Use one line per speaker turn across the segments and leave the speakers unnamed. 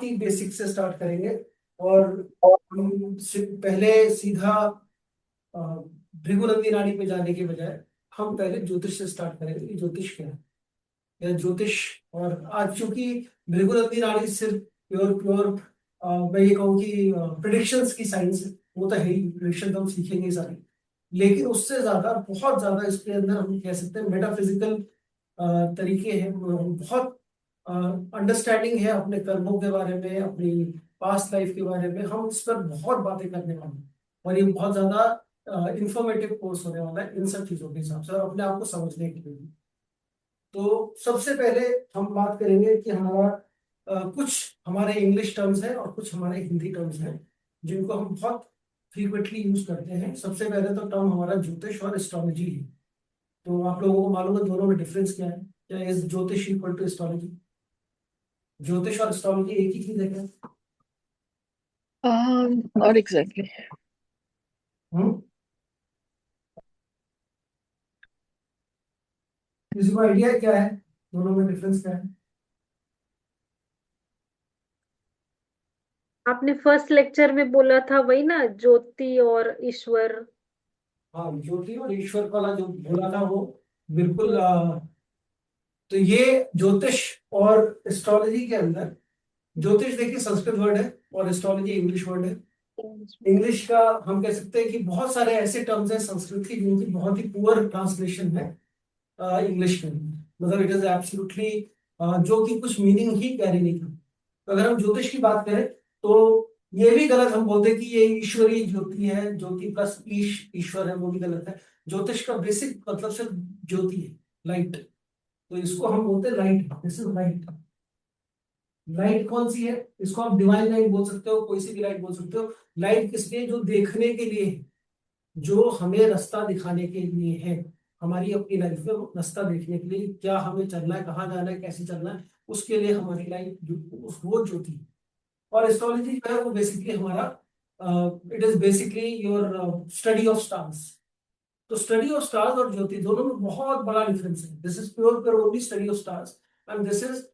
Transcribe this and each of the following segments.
ही basic से start करेंगे। और हम पहले सीधा अ, भृगु नाड़ी पे जाने के बजाय हम पहले ज्योतिष से स्टार्ट करेंगे कि ज्योतिष क्या है या ज्योतिष। और आज चूंकि भृगु नाड़ी सिर्फ प्योर प्योर मैं ये कहूँ कि प्रिडिक्शंस की साइंस है, वो तो है ही, प्रिडिक्शन तो हम सीखेंगे ही सारे। लेकिन उससे ज्यादा बहुत ज्यादा इसके अंदर हम कह सकते हैं मेटाफिजिकल तरीके हैं, बहुत अंडरस्टैंडिंग है अपने कर्मों के बारे में, अपनी पास्ट लाइफ के बारे में। हम इस पर बहुत बातें करने वाले हैं और ये बहुत ज्यादा इंफॉर्मेटिव कोर्स होने वाला है इन सब चीजों के हिसाब से और अपने आप को समझने के लिए भी। तो सबसे पहले हम बात करेंगे कि हमारा कुछ हमारे इंग्लिश टर्म्स हैं और कुछ हमारे हिंदी टर्म्स हैं जिनको हम बहुत फ्रीक्वेंटली यूज करते हैं। सबसे पहले तो टर्म हमारा ज्योतिष और एस्ट्रोलॉजी है। तो आप लोगों को मालूम है दोनों में डिफरेंस क्या है? क्या इज ज्योतिष इक्वल टू एस्ट्रोलॉजी? ज्योतिष और एस्ट्रोलॉजी एक ही चीज है क्या?
Not exactly.
हम्म, किसी को आइडिया क्या है दोनों में डिफरेंस क्या है?
आपने फर्स्ट लेक्चर में बोला था वही ना, ज्योति और ईश्वर।
हाँ, ज्योति और ईश्वर वाला जो बोला था वो बिल्कुल।
हम्म।
तो ये ज्योतिष और एस्ट्रोलॉजी के अंदर, ज्योतिष देखिए संस्कृत वर्ड है और एस्ट्रोलॉजी इंग्लिश वर्ड है। इंग्लिश का हम कह सकते हैं कि बहुत सारे ऐसे टर्म्स हैं संस्कृत की जिनकी बहुत ही पुअर ट्रांसलेशन है इंग्लिश में। मतलब इट इज एब्सोल्युटली जो कि कुछ मीनिंग ही कैरी नहीं करता। तो अगर हम ज्योतिष की बात करें तो ये भी गलत हम बोलते हैं कि ये ईश्वरीय ज्योति है, ज्योति प्लस ईश्वर है, वो भी गलत है। ज्योतिष का बेसिक मतलब सिर्फ ज्योति है, लाइट। तो इसको हम बोलते हैं light, this is light. Light कौन सी है? इसको आप डिवाइन लाइट बोल सकते हो, कोई सी भी लाइट बोल सकते हो। लाइट किस लिए? जो देखने के लिए है, जो हमें रास्ता दिखाने के लिए है, हमारी अपनी लाइफ में रास्ता देखने के लिए, क्या हमें चलना है, कहाँ जाना है, कैसे चलना है, उसके लिए हमारी लाइफ वो ज्योति है। और एस्ट्रोलॉजी जो है वो बेसिकली हमारा it is basically your study of stars. तो स्टडी ऑफ स्टार्स और ज्योति दोनों में बहुत बड़ा डिफरेंस है। This is pure pure only study of stars and this is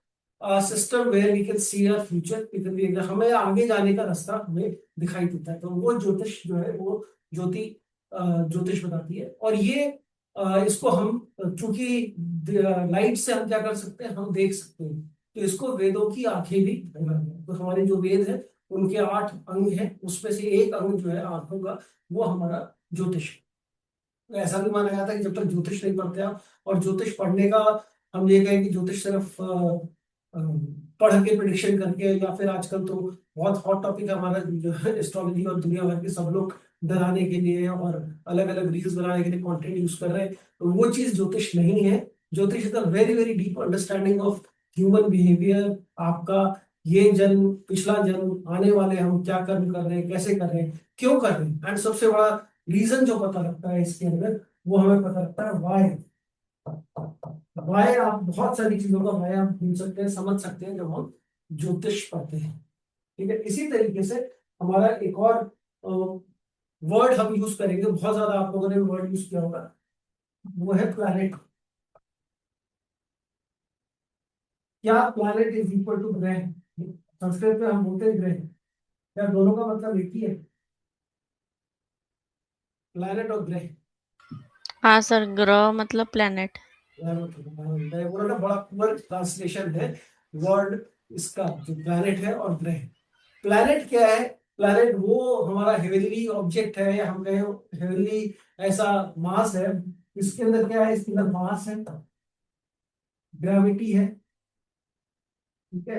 system where we can see our future. हमें आगे जाने का रास्ता हमें दिखाई देता है। तो वो ज्योतिष जो है वो ज्योति ज्योतिष बताती है। और ये इसको हम चूंकि लाइट से हम क्या कर सकते हैं, हम देख सकते हैं। तो इसको वेदों की आंखें भी कहना है। तो हमारे जो वेद है उनके 8 अंग हैं, उसमें से एक अंग जो है आंखों का, वो हमारा ज्योतिष है। तो ऐसा भी माना जाता है कि जब तक ज्योतिष नहीं पढ़ते आप, और ज्योतिष पढ़ने का हम ये कहें कि ज्योतिष सिर्फ अ, पढ़ के प्रिडिक्शन करके, या फिर आजकल तो बहुत हॉट टॉपिक है हमारा जो है एस्ट्रोलॉजी, और दुनिया भर के सब लोग डराने के लिए और अलग अलग रील्स बनाने के लिए कंटेंट यूज कर रहे हैं, तो वो चीज ज्योतिष नहीं है। ज्योतिष is a very very deep understanding of human behaviour. आपका ये जन्म, पिछला जन्म, आने वाले हम क्या कर्म कर रहे हैं, कैसे कर रहे हैं, क्यों कर रहे हैं, एंड सबसे बड़ा रीजन जो पता लगता है इसके अंदर, वो हमें पता लगता है वाई। वाई, आप बहुत सारी चीजों का वाई आप ढूंढ सकते हैं, समझ सकते हैं जब हम ज्योतिष पढ़ते हैं। ठीक है, इसी तरीके से हमारा एक और वर्ड हम यूज करेंगे, बहुत ज्यादा आप लोगों ने वर्ड यूज किया होगा, वो है प्लैनेट। क्या प्लैनेट इज इक्वल टू ग्रह? संस्कृत में हम बोलते हैं ग्रह। क्या दोनों का मतलब एक ही है, प्लैनेट और ग्रह?
हाँ सर, ग्रह मतलब प्लेनेट।
मैं बोला ना, बड़ा पुअर ट्रांसलेशन है वर्ड इसका, जो प्लैनेट है और ग्रह। प्लैनेट क्या है? प्लैनेट वो हमारा हेवनली ऑब्जेक्ट है, या हम कहें हेवनली ऐसा मास है। इसके अंदर क्या है? इसके अंदर मास है, ग्रेविटी है। ठीक है,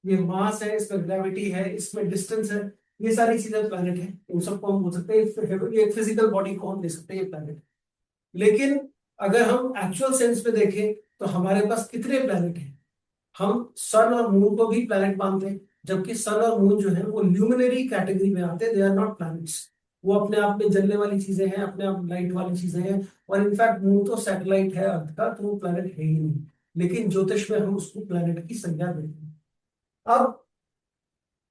ये मास है, इसमें ग्रेविटी है, इसमें डिस्टेंस है। ये सारी चीजें प्लैनेट है। इन सबको हम बोल सकते हैं एक फिजिकल बॉडी को हम ले सकते हैं ये प्लैनेट। लेकिन अगर हम एक्चुअल सेंस में देखें तो हमारे पास कितने प्लैनेट हैं? हम सन और मून को भी प्लैनेट मानते हैं, जबकि सन और मून जो है वो ल्यूमिनरी कैटेगरी में आते हैं, दे आर नॉट प्लैनेट्स। वो अपने आप में जलने वाली चीजें हैं, अपने आप लाइट वाली चीजें हैं। और इनफैक्ट मून तो सैटेलाइट है अर्थ का, तो वो प्लैनेट है ही नहीं। लेकिन ज्योतिष में हम उसको प्लैनेट की संज्ञा देते हैं। अब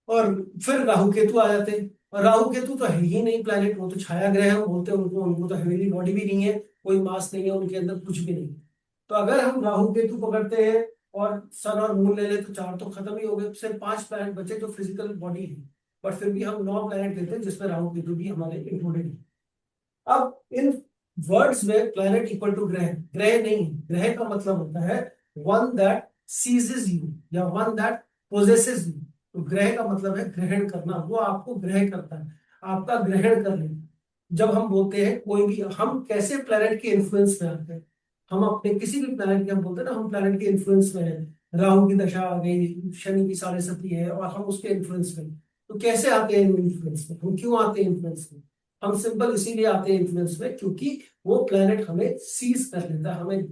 और फिर राहु केतु आ जाते हैं। और राहु केतु तो है ही नहीं प्लैनेट, वो तो छाया ग्रह है बोलते हैं उनको। उनको तो हेवी बॉडी भी नहीं है, कोई मास नहीं है उनके अंदर, कुछ भी नहीं। तो अगर हम राहु केतु पकड़ते हैं और सन और मून ले ले तो 4 तो खत्म ही हो गए, सिर्फ 5 प्लैनेट बचे जो फिजिकल बॉडी है। बट फिर भी हम 9 प्लैनेट लेते हैं जिसमें राहु केतु भी हमारे इंक्लूडेड है। अब इन वर्ड्स में प्लैनेट इक्वल टू ग्रह, ग्रह नहीं, ग्रह का मतलब होता है वन दैट सीजेस यू या वन दैट पोजेसेस यू। तो ग्रह का मतलब है ग्रहण करना, वो आपको ग्रह करता है, आपका ग्रहण कर लेना। जब हम बोलते हैं कोई भी, हम कैसे प्लैनेट के इन्फ्लुएंस में आते हैं, हम अपने किसी भी प्लैनेट के, हम बोलते हैं ना हम प्लैनेट के इन्फ्लुएंस में हैं, राहु की दशा आ गई, शनि की 6.5 है और हम उसके इन्फ्लुएंस में। तो कैसे आते हैं इन्फ्लुएंस में, हम क्यों आते हैं इन्फ्लुएंस में? हम सिंपल इसीलिए आते हैं इन्फ्लुएंस में क्योंकि वो प्लेनेट हमें सीज कर लेता है, हमें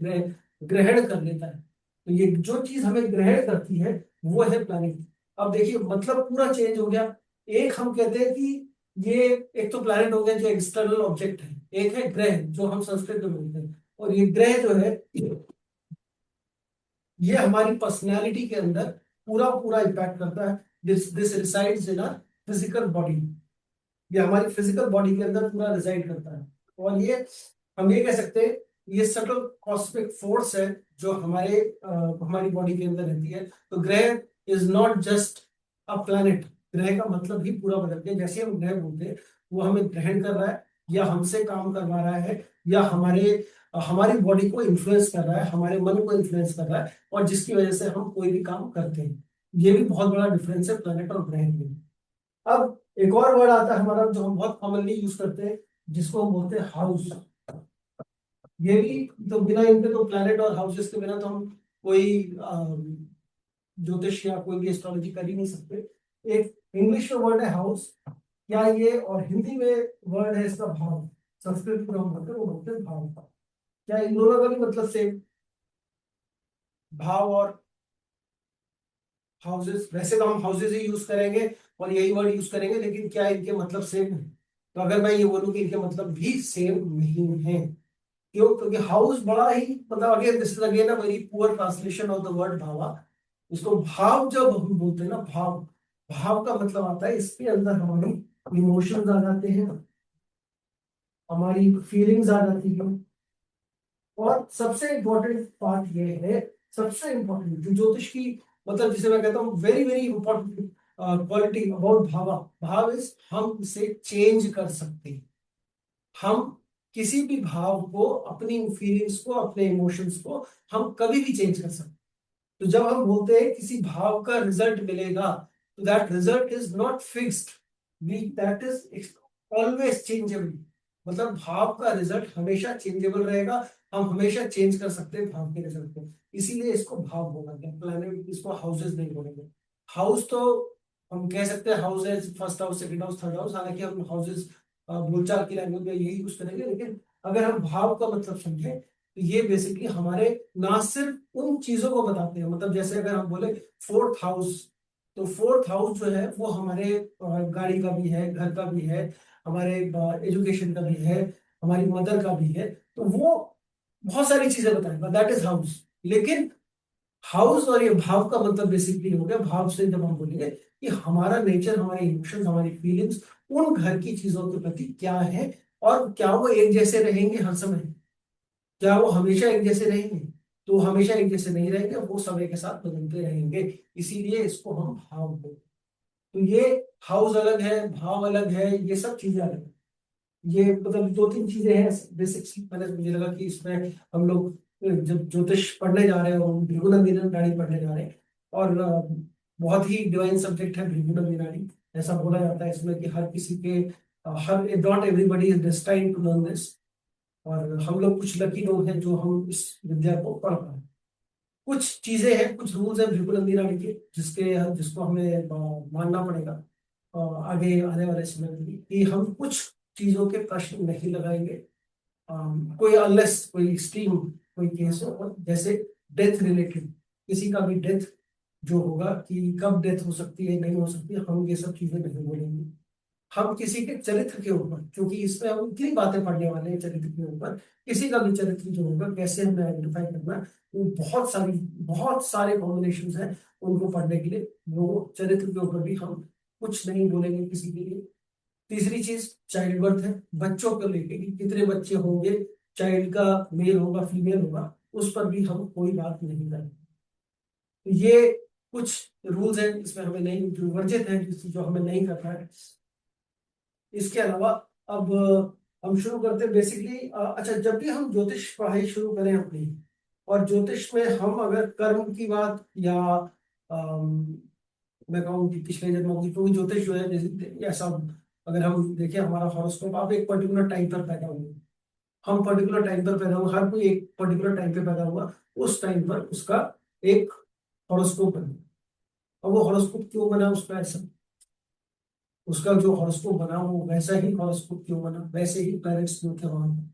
ग्रहण कर लेता है। तो ये जो चीज हमें ग्रहण करती है वो है प्लेनेट। अब देखिए मतलब पूरा चेंज हो गया। एक हम कहते हैं कि ये, एक तो प्लेनेट हो गया जो एक्सटर्नल ऑब्जेक्ट है, एक है ग्रह जो हम संस्कृत में बोलते हैं। और ये ग्रह जो है ये हमारी पर्सनैलिटी के अंदर पूरा पूरा इम्पैक्ट करता है। This this resides in our physical body, ये हमारी फिजिकल बॉडी के अंदर पूरा रिजाइड करता है। और ये हम ये कह सकते हैं ये सटल कॉस्मिक फोर्स है जो हमारी बॉडी के अंदर रहती है। तो ग्रह is not just a planet, ग्रह का मतलब ही पूरा बदल गया। जैसे हम ग्रह बोलते हैं वो हमें ग्रहण कर रहा है या हमसे काम करवा रहा है या हमारी बॉडी को इन्फ्लुएंस कर रहा है, हमारे मन को इन्फ्लुएंस कर रहा है, और जिसकी वजह से हम कोई भी काम करते हैं। ये भी बहुत बड़ा डिफरेंस है प्लैनेट और ग्रह में। अब एक और वर्ड आता है हमारा जो हम बहुत कॉमनली यूज करते हैं जिसको हम बोलते हैं हाउस। ये भी तो बिना इनके, तो प्लैनेट और हाउसेस के बिना तो हम कोई ज्योतिष या कोई भी एस्ट्रोलॉजी कर ही नहीं सकते। एक इंग्लिश में वर्ड है हाउस, क्या ये, और हिंदी में वर्ड है इसका भाव। संस्कृत में हम बोलते हैं वो बोलते हैं भाव। क्या इन दोनों का भी मतलब सेम, भाव और हाउसेस? वैसे तो हम हाउसेस ही यूज करेंगे और यही वर्ड यूज करेंगे, लेकिन क्या इनके मतलब सेम है? तो अगर मैं ये बोलूं कि इनके मतलब भी सेम नहीं है, क्यों? क्योंकि हाउस बड़ा ही, मतलब again this is again a very poor translation of the word bhava. इसको भाव जब हम बोलते हैं ना, भाव, भाव का मतलब आता है इसके अंदर हमारी इमोशंस आ जाते हैं, हमारी फीलिंग्स आ जाती है। और सबसे इंपॉर्टेंट पार्ट ये है, सबसे इंपॉर्टेंट जो ज्योतिष की, मतलब जिसे मैं कहता हूँ very very important quality about bhava, bhav is हम इसे चेंज कर सकते हैं। हम किसी भी भाव को, अपनी फीलिंग्स को, अपने इमोशंस को हम कभी भी चेंज कर सकते हैं। तो जब हम बोलते हैं किसी भाव का रिजल्ट मिलेगा, तो that result is not fixed, we that is always changeable. मतलब भाव का रिजल्ट हमेशा चेंजेबल रहेगा, हम हमेशा चेंज कर सकते हैं भाव के रिजल्ट को। इसीलिए इसको भाव बोला गया, प्लैनेट, इसको हाउसेस नहीं बोलेंगे। हाउस तो हम कह सकते हैं हाउस है first house, second house, third house, हालांकि हम हाउसेस बोलचाल की लैंग्वेज में यही यूज करेंगे। लेकिन अगर हम भाव का मतलब समझें तो ये बेसिकली हमारे ना सिर्फ उन चीजों को बताते हैं, मतलब जैसे अगर हम बोले फोर्थ हाउस, तो फोर्थ हाउस जो है वो हमारे गाड़ी का भी है, घर का भी है, हमारे एजुकेशन का भी है, हमारी मदर का भी है। तो वो बहुत सारी चीजें बताएगा, दैट इज हाउस। लेकिन हाउस और ये भाव का मतलब बेसिकली हो गया, भाव से जब हम बोलेंगे कि हमारा नेचर, हमारे इमोशंस, हमारी फीलिंग्स उन घर की चीजों के प्रति क्या है, और क्या वो एक जैसे रहेंगे हर समय, क्या वो हमेशा एक जैसे रहेंगे? तो हमेशा एक जैसे नहीं रहेंगे, वो समय के साथ बदलते रहेंगे। इसीलिए इसको हम भाव बोलते हैं। तो ये हाउस अलग है, भाव अलग है, ये सब चीजें अलग है। ये मतलब 2-3 चीजें हैं बेसिक्स। मैंने, मुझे लगा कि इसमें हम लोग जब ज्योतिष पढ़ने जा रहे हैं और भृगु नंदिनी पढ़ने जा रहे हैं, और बहुत ही डिवाइन सब्जेक्ट है भृगु नंदिनी। ऐसा बोला जाता है इसमें कि हर किसी के, हर, not everybody is destined to learn this. और हम लोग कुछ लकी लोग हैं जो हम इस विद्या को पढ़ पाए। कुछ चीजें हैं, कुछ रूल्स हैं भृगु नंदिनी के, जिसको हमें मानना पड़ेगा आगे आने वाले समय में भी, कि हम कुछ चीजों के प्रश्न नहीं लगाएंगे। कोई अनलेस कोई एक्सट्रीम कोई केस हो, और जैसे डेथ रिलेटेड, किसी का भी डेथ जो होगा कि कब डेथ हो सकती है, नहीं हो सकती है, हम ये सब चीजें नहीं बोलेंगे। हम किसी के चरित्र के ऊपर, क्योंकि इसमें हम इतनी बातें पढ़ने वाले हैं चरित्र के ऊपर, किसी का भी चरित्र जो होगा कैसे हमें आइडेंटिफाई करना है, वो बहुत सारे कॉम्बिनेशन हैं उनको पढ़ने के लिए। वो चरित्र के ऊपर भी हम कुछ नहीं बोलेंगे किसी के लिए। तीसरी चीज चाइल्ड बर्थ है, बच्चों को लेके कि कितने बच्चे होंगे, चाइल्ड का मेल होगा फीमेल होगा, उस पर भी हम कोई बात नहीं करेंगे। ये कुछ रूल्स हैं, इसमें हमें नहीं, जो वर्जित है, जो हमें नहीं करना है। इसके अलावा अब हम शुरू करते हैं बेसिकली। अच्छा, जब भी हम ज्योतिष पढ़ाई शुरू करें अपनी, और ज्योतिष में हम अगर कर्म की बात या मैं कहूँ कि पिछले जन्मों की, क्योंकि ज्योतिष जो है जैसे ऐसा, अगर हम देखें हमारा हॉरोस्कोप, आप एक पर्टिकुलर टाइम पर पैदा हुए, हम पर्टिकुलर टाइम पर पैदा हुआ, हर कोई एक पर्टिकुलर टाइम पे पैदा हुआ, उस टाइम पर उसका एक हॉरोस्कोप बना। और वो हॉरोस्कोप क्यों बना, उसका ऐसा, उसका जो हॉरोस्कोप बना वो वैसा ही हॉरोस्कोप क्यों बना, वैसे ही पेरेंट्स क्यों थे वहां पर?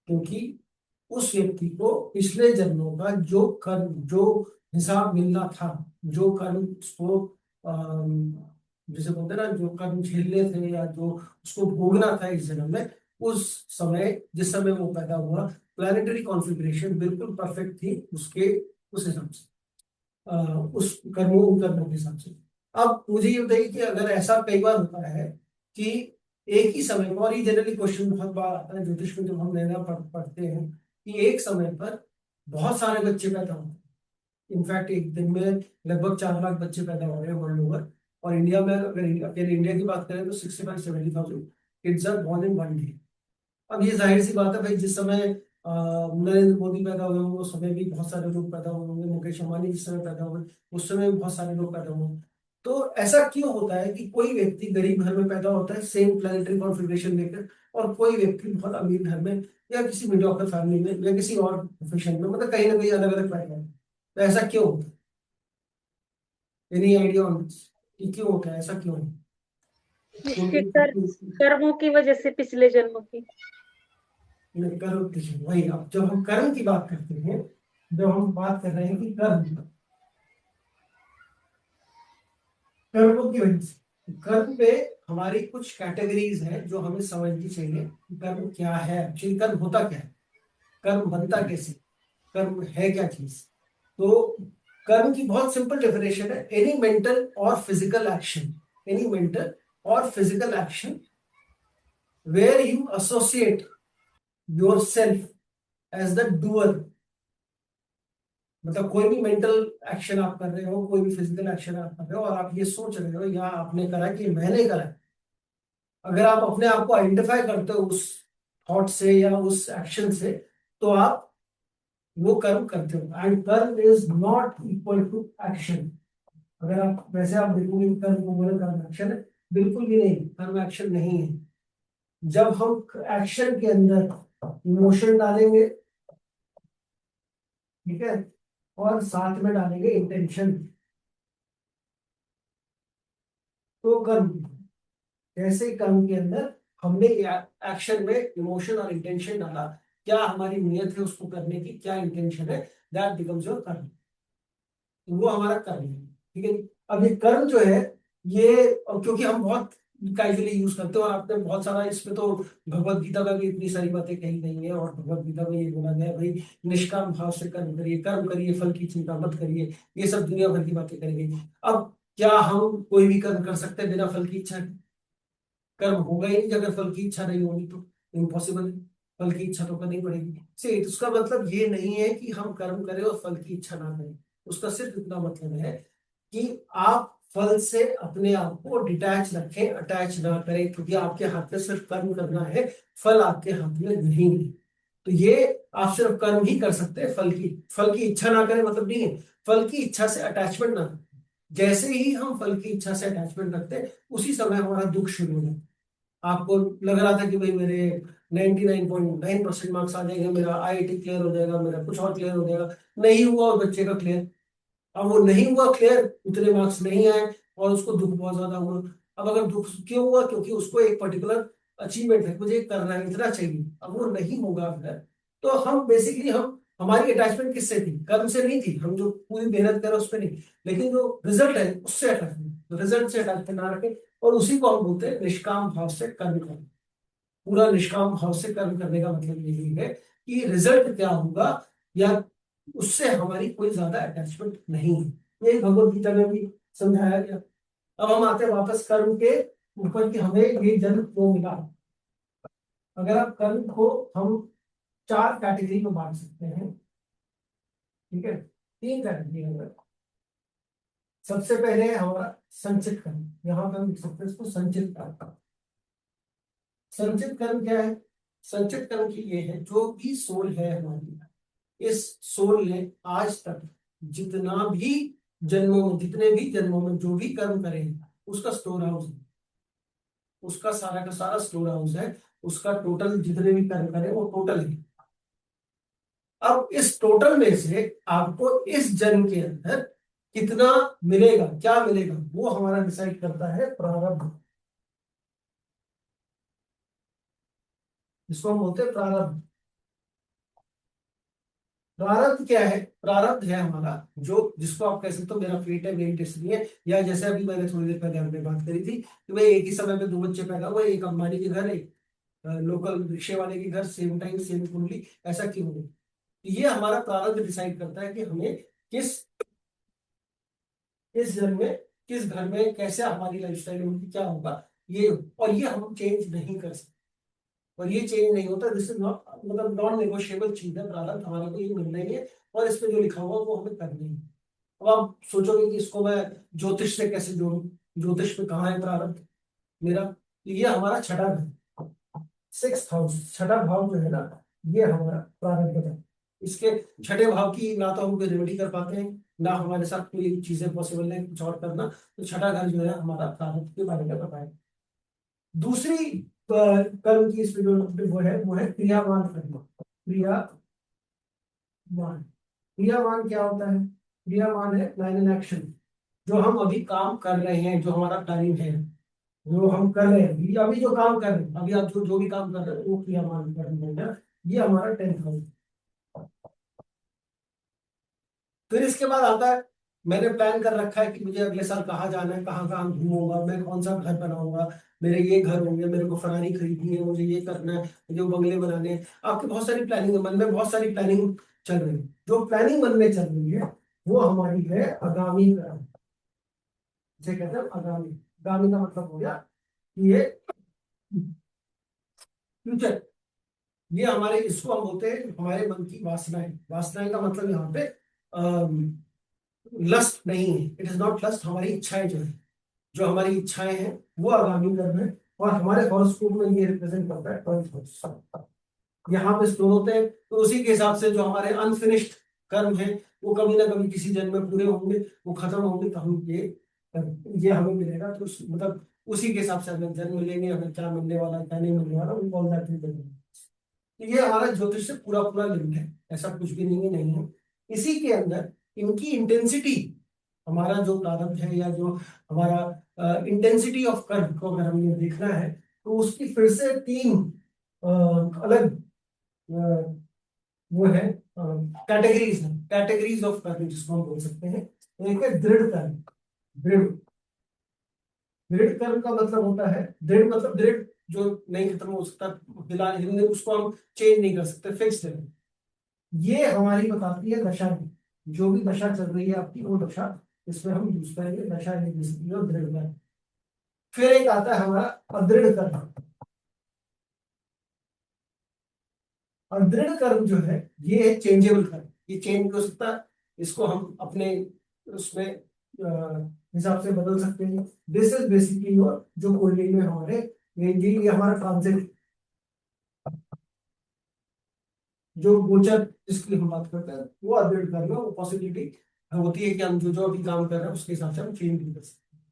क्योंकि उस व्यक्ति को पिछले जन्मों का जो कर्म, जो हिसाब मिलना था, जो कर्म उसको जैसे बोलते हैं ना, जो कर्म झेलने थे या जो उसको भोगना था इस जन्म में, उस समय, जिस समय वो पैदा हुआ, प्लैनेटरी कॉन्फ़िगरेशन बिल्कुल परफेक्ट थी उसके, उस हिसाब से, उस कर्मों, उन कर्मों के हिसाब से। अब मुझे ये बताइए कि अगर ऐसा कई बार होता है कि एक ही समय पर, और ये जनरली क्वेश्चन बहुत बार आता है ज्योतिष में जब हम नया पढ़ते हैं, कि एक समय पर बहुत सारे बच्चे पैदा होते हैं। इनफैक्ट एक दिन में लगभग 4 लाख बच्चे पैदा हो रहे हैं वर्ल्ड ओवर। और इंडिया में, अगर अकेले इंडिया की बात करें तो 65-70,000 kids are born in one day. अब ये जाहिर सी बात है भाई, जिस समय नरेंद्र मोदी पैदा हुए होंगे उस समय भी बहुत सारे लोग पैदा हुए होंगे, मुकेश अंबानी जिस समय पैदा हुए उस समय भी बहुत सारे लोग पैदा हुए। तो ऐसा क्यों होता है कि कोई व्यक्ति गरीब घर में पैदा होता है सेम प्लैनेटरी कॉन्फ़िगरेशन लेकर, और कोई व्यक्ति बहुत अमीर घर में, या किसी मीडियोकर फैमिली में, या किसी और प्रोफेशन में, मतलब कहीं ना कहीं अलग अलग पैदा होता है? तो ऐसा क्यों होता है? एनी आइडिया ऑन दिस कि क्यों होता है, ऐसा क्यों है?
इसके कर्मों की वजह से, पिछले जन्मों की।
कर्म, देखिए वही, अब जब हम कर्म की बात करते हैं, जब हम बात कर रहे हैं कि कर्मों की वजह से, कर्म पे हमारी कुछ कैटेगरीज हैं जो हमें समझनी चाहिए कि कर्म क्या है, एक्चुअली कर्म होता क्या है, कर्म बनता कैसे, कर्म है क्या चीज। तो कर्म की बहुत सिंपल डेफिनेशन है, एनी मेंटल और फिजिकल एक्शन, एनी मेंटल और physical action where you associate yourself as the doer. मतलब कोई भी मेंटल एक्शन आप कर रहे हो, कोई भी फिजिकल एक्शन आप कर रहे हो, और आप ये सोच रहे हो या आपने करा कि मैंने करा है, अगर आप अपने आप को आइडेंटिफाई करते हो उस थॉट से या उस एक्शन से, तो आप वो कर्म करते हो। And karma is not equal to action. अगर आप वैसे आप देखोगे कि कर्म को बोले कर्म एक्शन है, बिल्कुल भी नहीं, कर्म एक्शन नहीं है। जब हम एक्शन के अंदर इमोशन डालेंगे, ठीक है, और साथ में डालेंगे इंटेंशन, तो कर्म। जैसे कर्म के अंदर हमने एक्शन में इमोशन और इंटेंशन डाला, क्या हमारी नियत है उसको करने की, क्या इंटेंशन है, दैट बिकम्स योर कर्म। तो वो हमारा कर्म है, ठीक है। अब ये कर्म जो है, ये, और क्योंकि हम बहुत कैजुअली यूज करते हैं, और आपने बहुत सारा इसमें तो भगवत गीता में भी इतनी सारी बातें कही गई हैं, और भगवत गीता में ये बोला गया है भाई, निष्काम भाव से कर्म करिए, कर्म करिए, फल की चिंता मत करिए, ये सब दुनिया भर की बातें करी गई। अब क्या हम कोई भी कर्म कर सकते हैं बिना फल की इच्छा के? कर्म होगा ही नहीं अगर फल की इच्छा नहीं होगी तो, इम्पॉसिबल है। फल की इच्छा तो करनी पड़ेगी से, उसका मतलब ये नहीं है कि हम कर्म करें और फल की इच्छा ना करें। उसका सिर्फ इतना मतलब है कि आप फल से अपने आप को डिटैच रखें, अटैच ना करें, क्योंकि आपके हाथ में सिर्फ कर्म करना है, फल आपके हाथ में नहीं है। तो ये आप सिर्फ कर्म ही कर सकते हैं, फल की इच्छा ना करें मतलब नहीं है, फल की इच्छा से अटैचमेंट ना करें। जैसे ही हम फल की इच्छा से अटैचमेंट रखते हैं, उसी समय हमारा दुख शुरू हो जाता है। आपको लग रहा था कि भाई मेरे 99.9% मार्क्स आ जाएंगे, मेरा आईआईटी क्लियर हो जाएगा, मेरा कुछ और क्लियर हो जाएगा, नहीं हुआ और बच्चे का क्लियर। अब वो नहीं हुआ क्लियर, उतने मार्क्स नहीं आए, और उसको दुख बहुत ज्यादा हुआ। अब अगर दुख क्यों हुआ, क्योंकि उसको एक पर्टिकुलर अचीवमेंट है, मुझे करना है, इतना चाहिए, अब वो नहीं होगा अगर, तो हम बेसिकली, हम हमारी अटैचमेंट किससे थी, कर्म से नहीं थी, हम जो पूरी मेहनत कर रहे हैं उस पर नहीं, लेकिन जो रिजल्ट है उससे अटैचमेंट, रिजल्ट से अटैचमेंट ना रखे, और उसी को हम बोलते हैं निष्काम भाव से कर्म करना। पूरा निष्काम भाव से कर्म करने का मतलब यही है कि रिजल्ट क्या होगा, या उससे हमारी कोई ज्यादा अटैचमेंट नहीं है। ये भगवत गीता में भी समझाया गया। अब हम आते हैं वापस कर्म के ऊपर कि हमें ये जन्म क्यों मिला। अगर आप कर्म को हम 4 कैटेगरी में बांट सकते हैं, ठीक है। तीन कैटेगरी है। सबसे पहले है हमारा संचित कर्म, यहाँ पे हम लिख सकते हैं इसको संचित कर्म। संचित कर्म क्या है? संचित कर्म की ये है, जो भी सोल है हमारी, इस सोल ने आज तक जितना भी जन्मों में, जितने भी जन्मों में जो भी कर्म करे उसका स्टोर हाउस है, उसका सारा का सारा स्टोर हाउस है, उसका टोटल जितने भी कर्म करे वो टोटल है। अब इस टोटल में से आपको इस जन्म के अंदर कितना मिलेगा, क्या मिलेगा, वो हमारा डिसाइड करता है प्रारब्ध, जिसको हम बोलते हैं प्रारब्ध। प्रारब्ध क्या है? प्रारब्ध है हमारा जो, जिसको आप कह सकते हो मेरा फेट है, मेरी डेस्टिनी है, या जैसे अभी मैंने थोड़ी देर पहले हमने बात करी थी कि भाई एक ही समय पे दो बच्चे पैदा हुए, एक अंबानी के घर, एक लोकल रिक्शे वाले के घर, सेम टाइम सेम कुंडली, ऐसा क्यों हो? ये हमारा प्रारब्ध डिसाइड करता है कि हमें किस किस जन्म में, किस घर में, कैसे हमारी लाइफस्टाइल होगी, क्या होगा ये। और ये हम चेंज नहीं कर सकते, और ये चेंज नहीं होता। दिस इज नॉट, मतलब नॉन नेगोशिएबल चीज है प्रारब्ध, हमारे को ये मिलना ही है, और इसमें जो लिखा हुआ वो हमें करना ही है। अब आप सोचोगे कि इसको मैं ज्योतिष से कैसे जोड़ूं, ज्योतिष में कहाँ है प्रारब्ध मेरा? तो ये हमारा छठा घर, सिक्स हाउस, छठा भाव जो है ना, ये हमारा प्रारब्ध है। इसके छठे भाव की ना तो हम कोई रेमेडी कर पाते हैं, ना हमारे साथ कोई चीजें पॉसिबल है कुछ और करना। तो छठा घर जो है हमारा प्रारब्ध के बारे में बताया। दूसरी कर्म की इसमें जो वो है क्रियावान कर्म। क्रियावान, क्रियावान क्या होता है? क्रियावान है लाइन इन एक्शन, जो हम अभी काम कर रहे हैं, जो हमारा टाइम है, जो हम कर रहे हैं अभी, अभी जो काम कर रहे हैं, अभी आप जो जो भी काम कर रहे हैं वो क्रियावान कर्म है ना। ये हमारा 10th हाउस। फिर इसके बाद आता है, मैंने प्लान कर रखा है कि मुझे अगले साल कहाँ जाना है, कहाँ कहाँ घूमूंगा, मैं कौन सा घर बनाऊंगा, मेरे ये घर होंगे, मेरे को फरारी खरीदनी है, मुझे ये करना है, मुझे वो बंगले बनाने हैं। आपकी बहुत सारी प्लानिंग है, मन में बहुत सारी प्लानिंग चल रही है। जो प्लानिंग मन में चल रही है वो हमारी है आगामी कर्म, जिसे कहते हैं आगामी। आगामी का मतलब हो गया कि ये फ्यूचर, ये हमारे, इसको हम बोलते हैं हमारे मन की वासनाएं। वासनाएं का मतलब यहाँ पे लस्ट नहीं है, इट इज नॉट लस्ट। हमारी इच्छाएं जो है, जो हमारी इच्छाएं हैं वो आगामी कर्म है, और हमारे हॉरोस्कोप में ये रिप्रेजेंट करता है 12th हाउस। यहाँ पे स्टोर होते हैं, तो उसी के हिसाब से जो हमारे अनफिनिश्ड कर्म है वो कभी ना कभी किसी जन्म में पूरे होंगे, वो खत्म होंगे, तो हम ये हमें मिलेगा। तो मतलब उसी के हिसाब से हमें जन्म मिलेंगे, हमें क्या मिलने वाला है, क्या नहीं मिलने वाला, वो ऑल दैट विल बी। तो ये हमारा ज्योतिष से पूरा पूरा लिंक है, ऐसा कुछ भी नहीं है, नहीं है। इसी के अंदर इनकी इंटेंसिटी, हमारा जो प्रारब्ध है, या जो हमारा इंटेंसिटी ऑफ कर्म को अगर हमें देखना है, तो उसकी फिर से तीन अलग वो है कैटेगरीज है, कैटेगरीज ऑफ कर्म जिसको हम बोल सकते हैं। एक है दृढ़ कर्म। दृढ़, दृढ़ कर्म का मतलब होता है, दृढ़ मतलब दृढ़, जो नहीं खत्म हो सकता, फिलहाल हिंदी उसको हम चेंज नहीं कर सकते, फिक्स्ड है। ये हमारी बताती है दशा की, जो भी दशा चल रही है आपकी वो दशा, इसमें हम यूज करेंगे दशा नहीं, और दृढ़ कर्म। फिर एक आता है हमारा अदृढ़ कर्म। और दृढ़ कर्म जो है ये है चेंजेबल कर्म, ये चेंज हो सकता है, इसको हम अपने उसमें हिसाब से बदल सकते हैं। दिस इज बेसिकली योर, जो कुंडली में हमारे ये हमारा ट्रांजिट, जो गोचर जिसकी हम बात करते हैं वो अदृढ़ कर्म है। वो पॉसिबिलिटी होती है कि हम जो जो अभी काम कर रहे हैं उसके हिसाब से हम चेंज भी कर सकते हैं।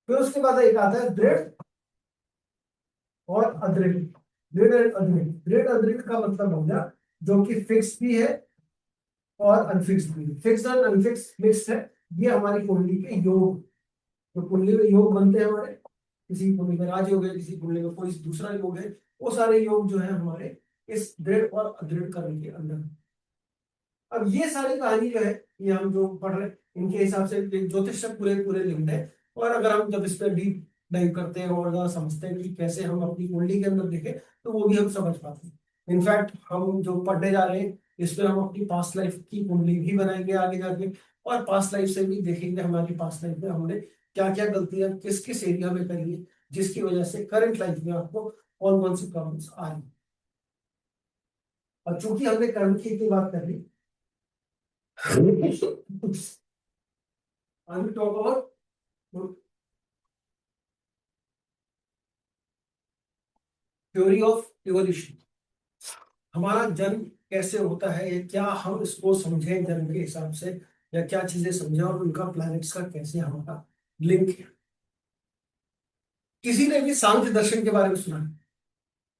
फिर उसके बाद एक आता है दृढ़ और अदृढ़। दृढ़ और अदृढ़, दृढ़ अदृढ़ का मतलब हो गया जो कि फिक्स भी है और अनफिक्स्ड भी है। फिक्स और अनफिक्स मिक्स है। ये हमारी कुंडली के योग, जो कुंडली में योग बनते हैं हमारे, किसी कुंडली में राजयोग है, किसी कुंडली में कोई दूसरा योग है, वो सारे योग जो है हमारे इस दृढ़ और अदृढ़ कर्म के अंदर। अब ये सारी कहानी जो है, ये हम जो पढ़ रहे हैं इनके हिसाब से ज्योतिष से पूरे पूरे लिंक्ड है। और अगर हम जब इस पर डीप डाइव करते हैं और ज्यादा समझते हैं कि कैसे हम अपनी कुंडली के अंदर देखें, तो वो भी हम समझ पाते हैं। इनफैक्ट हम जो पढ़ने जा रहे हैं इस पर हम अपनी पास्ट लाइफ की कुंडली भी बनाएंगे आगे जाके, और पास्ट लाइफ से भी देखेंगे हमारी पास्ट लाइफ में हमने क्या क्या गलतियां किस किस एरिया में करी है, जिसकी वजह से करंट लाइफ में आपको कौन कौन सी प्रॉब्लम्स आ रही है। और चूंकि हमने कर्म की इतनी बात कर ली, I will talk about theory of evolution. हमारा जन्म कैसे होता है, या क्या हम इसको समझें जन्म के हिसाब से, या क्या चीजें समझें, और उनका प्लैनेट्स का कैसे हमारा लिंक है। किसी ने भी सांख्य दर्शन के बारे में सुना है?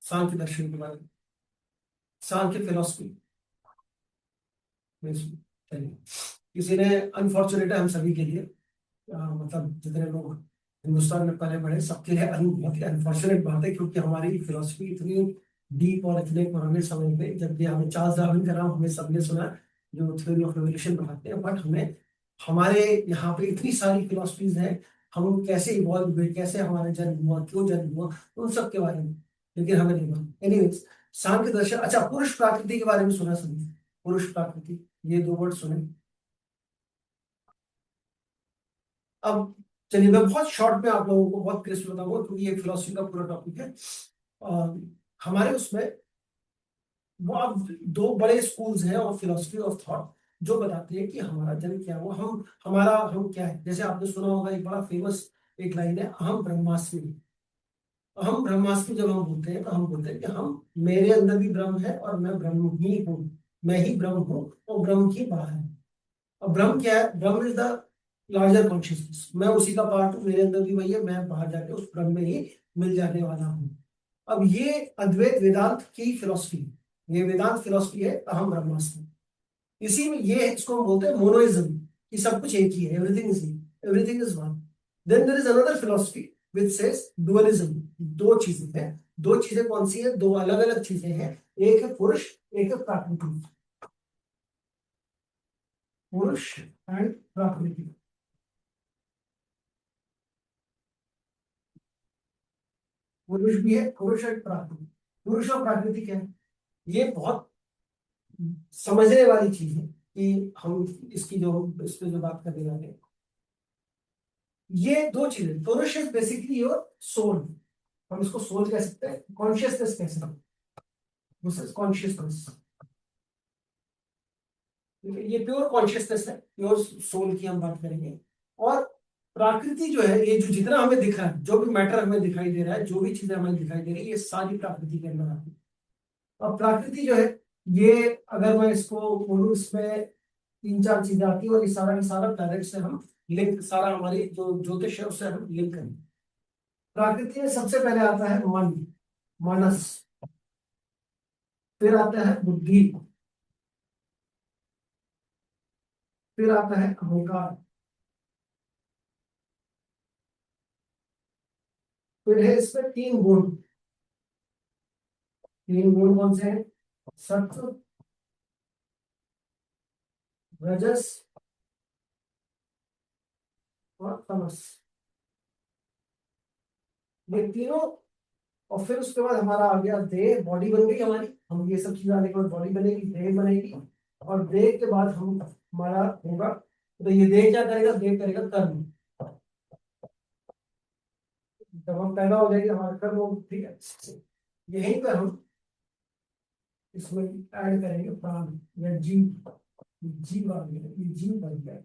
सांख्य दर्शन के बारे में, सांख्य फिलोसफी में चलिए, किसी ने, अनफॉर्चुनेट है हम सभी के लिए, मतलब जितने लोग हिंदुस्तान में पले बड़े सबके लिए बहुत ही अनफॉर्चुनेट बात है, क्योंकि हमारी फिलोसफी इतनी डीप और इतने पुराने समय में, जबकि हमें चार्ल्स डार्विन का नाम हमें सबने सुना है, जो थ्योरी ऑफ एवोल्यूशन बनाते हैं, बट हमें हमारे यहाँ पे इतनी सारी फिलोसफीज हैं, हम कैसे इवॉल्व हुए, कैसे हमारा जन्म हुआ, क्यों जन्म हुआ, उन सब के बारे में लेकिन हमें नहीं मालूम। एनीवेज, सांख्य दर्शन। अच्छा, पुरुष प्रकृति के बारे में सुना सभी? पुरुष प्रकृति, ये दो वर्ड सुने? अब चलिए मैं बहुत शॉर्ट में आप लोगों को बहुत क्रिस्प बताऊंगा, क्योंकि ये फिलोसफी का पूरा टॉपिक है। अ, हमारे उसमें वो अब दो बड़े स्कूल्स हैं और फिलोसफी ऑफ थॉट, जो बताते हैं कि हमारा जन्म क्या हुआ, हम क्या है। जैसे आपने सुना होगा एक बड़ा फेमस एक लाइन है, अहम ब्रह्मास्मि। अहम ब्रह्मास्मि जब हम बोलते हैं तो हम बोलते हैं कि हम, मेरे अंदर भी ब्रह्म है और मैं ब्रह्म ही हूँ, मैं ही ब्रह्म हूँ और ब्रह्म ही बाहर है। अब ब्रह्म क्या है? ब्रह्म इज द लार्जर कॉन्शियसनेस, मैं उसी का पार्ट हूँ, मेरे अंदर भी वही है, मैं बाहर जाके उस ब्रह्म में ही मिल जाने वाला हूँ। अब ये अद्वैत वेदांत की फिलोसफी है, ये वेदांत फिलोसफी है अहम ब्रह्मास्मि। इसी में ये है, इसको हम बोलते हैं मोनोइज्म, कि सब कुछ एक ही है, everything is one. Then there is another philosophy which says dualism, दो चीजें हैं। दो चीजें कौन सी है? दो अलग अलग चीजें हैं, एक है पुरुष, एक है प्रकृति। पुरुष एंड प्रकृति। पुरुष भी है, पुरुष एंड प्रकृति। पुरुष और प्रकृति क्या है? ये बहुत समझने वाली चीज है, कि हम इसकी जो, इस पे जो बात करने वाले हैं, ये दो चीजें। पुरुष इज बेसिकली योर सोल, हम इसको सोल कह सकते हैं, कॉन्शियसनेस कह सकते हैं, दिस इज कॉन्शियसनेस। ये प्योर कॉन्शियसनेस है, प्योर सोल की हम बात करेंगे। और प्रकृति जो है, ये जो जितना हमें दिख रहा है, जो भी मैटर हमें दिखाई दे रहा है, जो भी चीजें हमें दिखाई दे रही है, ये सारी प्रकृति के अंदर आती है। और प्रकृति जो है, ये अगर मैं इसको बोलूं, इसमें तीन चार चीजें आती है, और ये सारा का सारा प्लैनेट से हम लिंक, सारा हमारी जो ज्योतिष है उससे हम लिंक करेंगे। प्रकृति में सबसे पहले आता है मन, मानस। फिर आता है बुद्धि। फिर आता है अहंकार। फिर है इसमें तीन गुण। तीन गुण कौन से हैं? सत्व, रजस और तमस, ये तीनों। और फिर उसके बाद हमारा आ गया देह, बॉडी बन गई हमारी, हम ये सब चीजें आने के बाद बॉडी बनेगी, देह बनेगी। और देह के बाद हम, हमारा होगा, तो ये देह क्या करेगा? देह करेगा कर्म। जब हम पैदा हो जाएंगे हमारा कर्म होगा, ठीक है। यहीं पर हम इसमें ऐड करेंगे प्राण या जीव। जीव आ गया, ये जीव बन गया।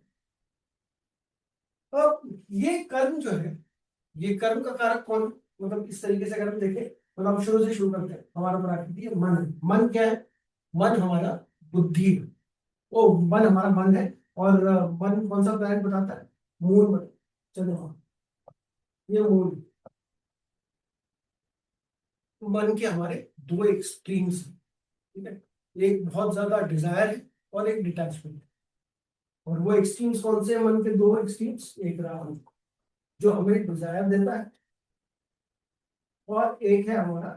अब ये कर्म जो है, ये कर्म का कारक कौन? मतलब इस तरीके से अगर हम देखें, मतलब हम शुरू से शुरू करते हैं, हमारा प्रकृति है मन। मन क्या है? मन हमारा बुद्धि है। ओ, मन हमारा मन है। और मन कौन सा प्लैनेट बताता है? मून चलो हाँ, ये मून। मन के हमारे दो एक्सट्रीम्स हैं, ठीक है। एक बहुत ज्यादा डिजायर है और एक डिटैचमेंट। और वो एक्सट्रीम्स कौन से हैं? मन के दो एक्सट्रीम्स, एक राहु जो हमें डिजायर देता है, और एक है हमारा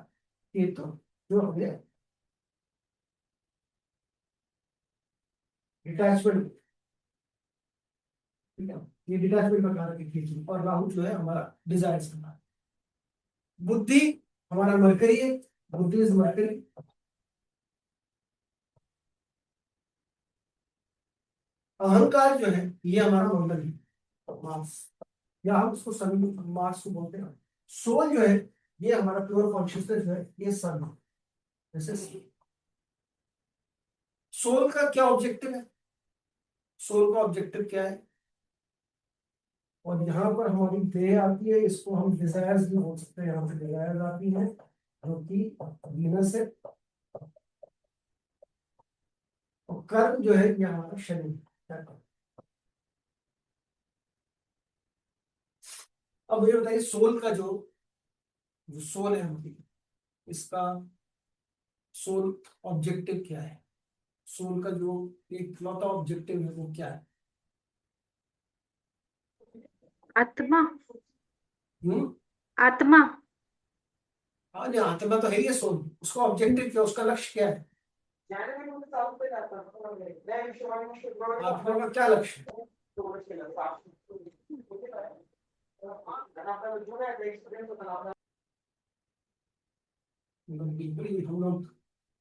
केतु जो हमें डिटैचमेंट। ठीक है, ये डिटैचमेंट का कारक है केतु, और राहु जो है हमारा डिजायर का कारक। बुद्धि हमारा मरकरी है, बुद्धि इज मरकरी। अहंकार जो है ये हमारा मंगल है, मार्स, या हम उसको सन, मार्स को बोलते हैं। सोल जो है, ये हमारा प्योर कॉन्शियसनेस जो है, ये सन है। जैसे सोल का क्या ऑब्जेक्टिव है? सोल का ऑब्जेक्टिव क्या है? और यहाँ पर हमारी देह आती है, इसको हम डिजायर्स भी बोल सकते हैं, यहाँ पे डिजायर्स आती है जो कि वीनस है। और कर्म जो है ये हमारा शरीर है। अब ये बताइए सोल का जो जो सोल है हमारी, इसका सोल ऑब्जेक्टिव क्या है? सोल का जो एक लौता ऑब्जेक्टिव है वो क्या है?
आत्मा।
हम्म।
आत्मा।
हाँ नहीं, आत्मा तो है ही है सोल, उसका ऑब्जेक्टिव क्या, उसका लक्ष्य क्या है? आत्मा का क्या लक्ष्य है? बिल्कुल ही हम लोग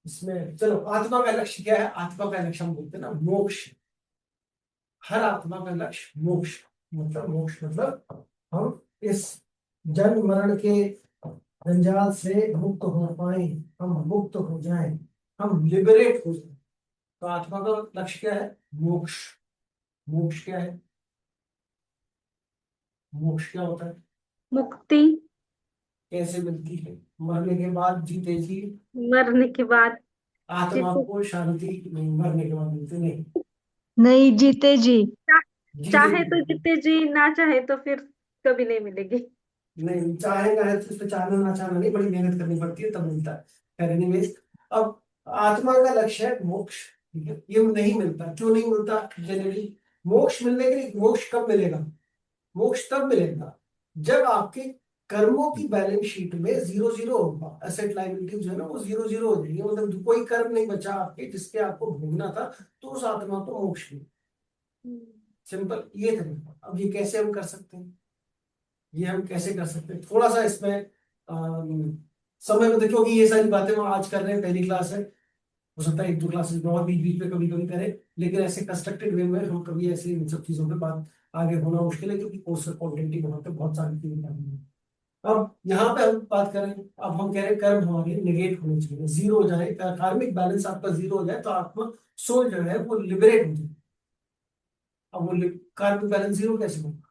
इसमें, चलो आत्मा का लक्ष्य क्या है? आत्मा का लक्ष्य हम बोलते हैं ना मोक्ष। हर आत्मा का लक्ष्य मोक्ष। मतलब मोक्ष मतलब हम इस जन्म मरण के जंजाल से मुक्त हो पाए, हम मुक्त हो जाएं, हम लिबरेट हो जाएं। तो आत्मा का लक्ष्य क्या है? मोक्ष। मोक्ष क्या है? मोक्ष क्या होता है?
मुक्ति।
कैसे मिलती है? मरने के बाद जीते जी
मरने के बाद
आत्मा
जीते।
को शांति नहीं, मरने के बाद मिलती नहीं,
नहीं, जीते जी।
चा-
जीते
चाहे
जी
तो
मिलती।
जीते जी, ना चाहे तो फिर कभी नहीं मिलेगी।
नहीं, चाहेगा है तो उसमें चाहना ना चाहना नहीं, बड़ी मेहनत करनी पड़ती है तब मिलता है। खैर एनीवेज, अब आत्मा का लक्ष्य है मोक्ष। ठीक है, ये नहीं मिलता, क्यों नहीं मिलता जनरली? मोक्ष मिलने के लिए, मोक्ष कब मिलेगा? मोक्ष तब मिलेगा जब आपके कर्मों की बैलेंस शीट में जीरो जीरो होगा, एसेट लायबिलिटी जो है ना वो जीरो जीरो हो जाएगी, मतलब कोई कर्म नहीं बचा आपके जिसके आपको भोगना था, तो उस आत्मा को मोक्ष मिले। सिंपल ये तरीका। अब ये कैसे हम कर सकते हैं? ये हम कैसे कर सकते हैं, थोड़ा सा इसमें समय में देखो कि ये सारी बातें हम आज कर रहे हैं, पहली क्लास है, हो सकता है एक दो क्लासेस में और बीच बीच में कभी कभी करें, लेकिन ऐसे कंस्ट्रक्टेड वे में हम कभी ऐसे इन सब चीजों पे बात आगे होना मुश्किल है, क्योंकि कोर्स कंटेंट ही बहुत है, बहुत सारी चीजें करनी है। अब यहाँ पे हम बात करें, अब हम कह रहे हैं कर्म हमारे नेगेट होने चाहिए, जीरो हो जाए, कार्मिक बैलेंस आपका जीरो हो जाए तो आत्मा सोल जो है वो लिबरेट हो जाए। अब वो कार्मिक बैलेंस जीरो कैसे होगा?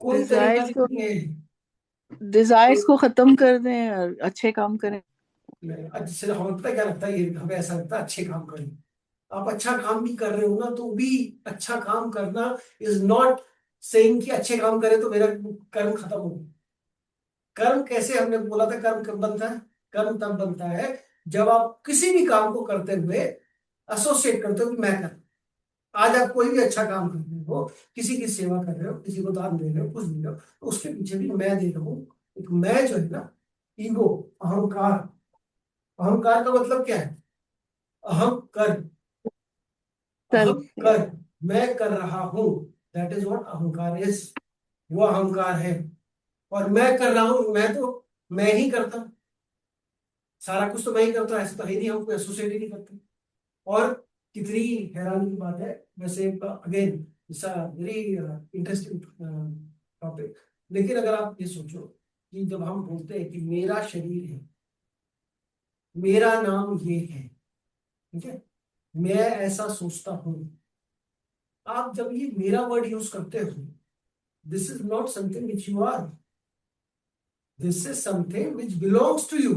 कोई तरीका
डिजायर्स को
नहीं है।
डिजायर्स को खत्म कर दें और अच्छे काम करें।
अच्छा, हमें पता है क्या लगता है, ये हमें ऐसा लगता है अच्छे काम करें। आप अच्छा काम भी कर रहे हो ना, तो भी अच्छा काम करना इज नॉट सेइंग कि अच्छे काम करें तो मेरा कर्म खत्म हो गया। कर्म कैसे, हमने बोला था कर्म कब बनता है? कर्म तब बनता है जब आप किसी भी काम को करते हुए एसोसिएट करते हो कि मैं कर, आज आप कोई भी अच्छा काम कर रहे हो, किसी की सेवा कर रहे हो, किसी को दान दे रहे हो, कुछ दे रहे हो, तो उसके पीछे भी मैं दे रहा हूँ। एक मैं जो है ना, ईगो, अहंकार। अहंकार का मतलब क्या है? अहम कर, अहम
सेल्फ।
कर, मैं कर रहा हूं, दैट इज व्हाट अहंकार इज। वो अहंकार है। और मैं कर रहा हूं, मैं तो मैं ही करता हूं, सारा कुछ तो मैं ही करता हूं, ऐसा तो है नहीं, हम कोई एसोसिएट ही नहीं करते। और कितनी हैरानी की बात है वैसे, again it's a very interesting topic. लेकिन अगर आप ये सोचो कि जब हम बोलते हैं कि मेरा शरीर है, मेरा नाम ये है, ठीक है, मैं ऐसा सोचता हूं, आप जब ये मेरा वर्ड यूज करते हो, this is not something which you are, this is something which belongs to you.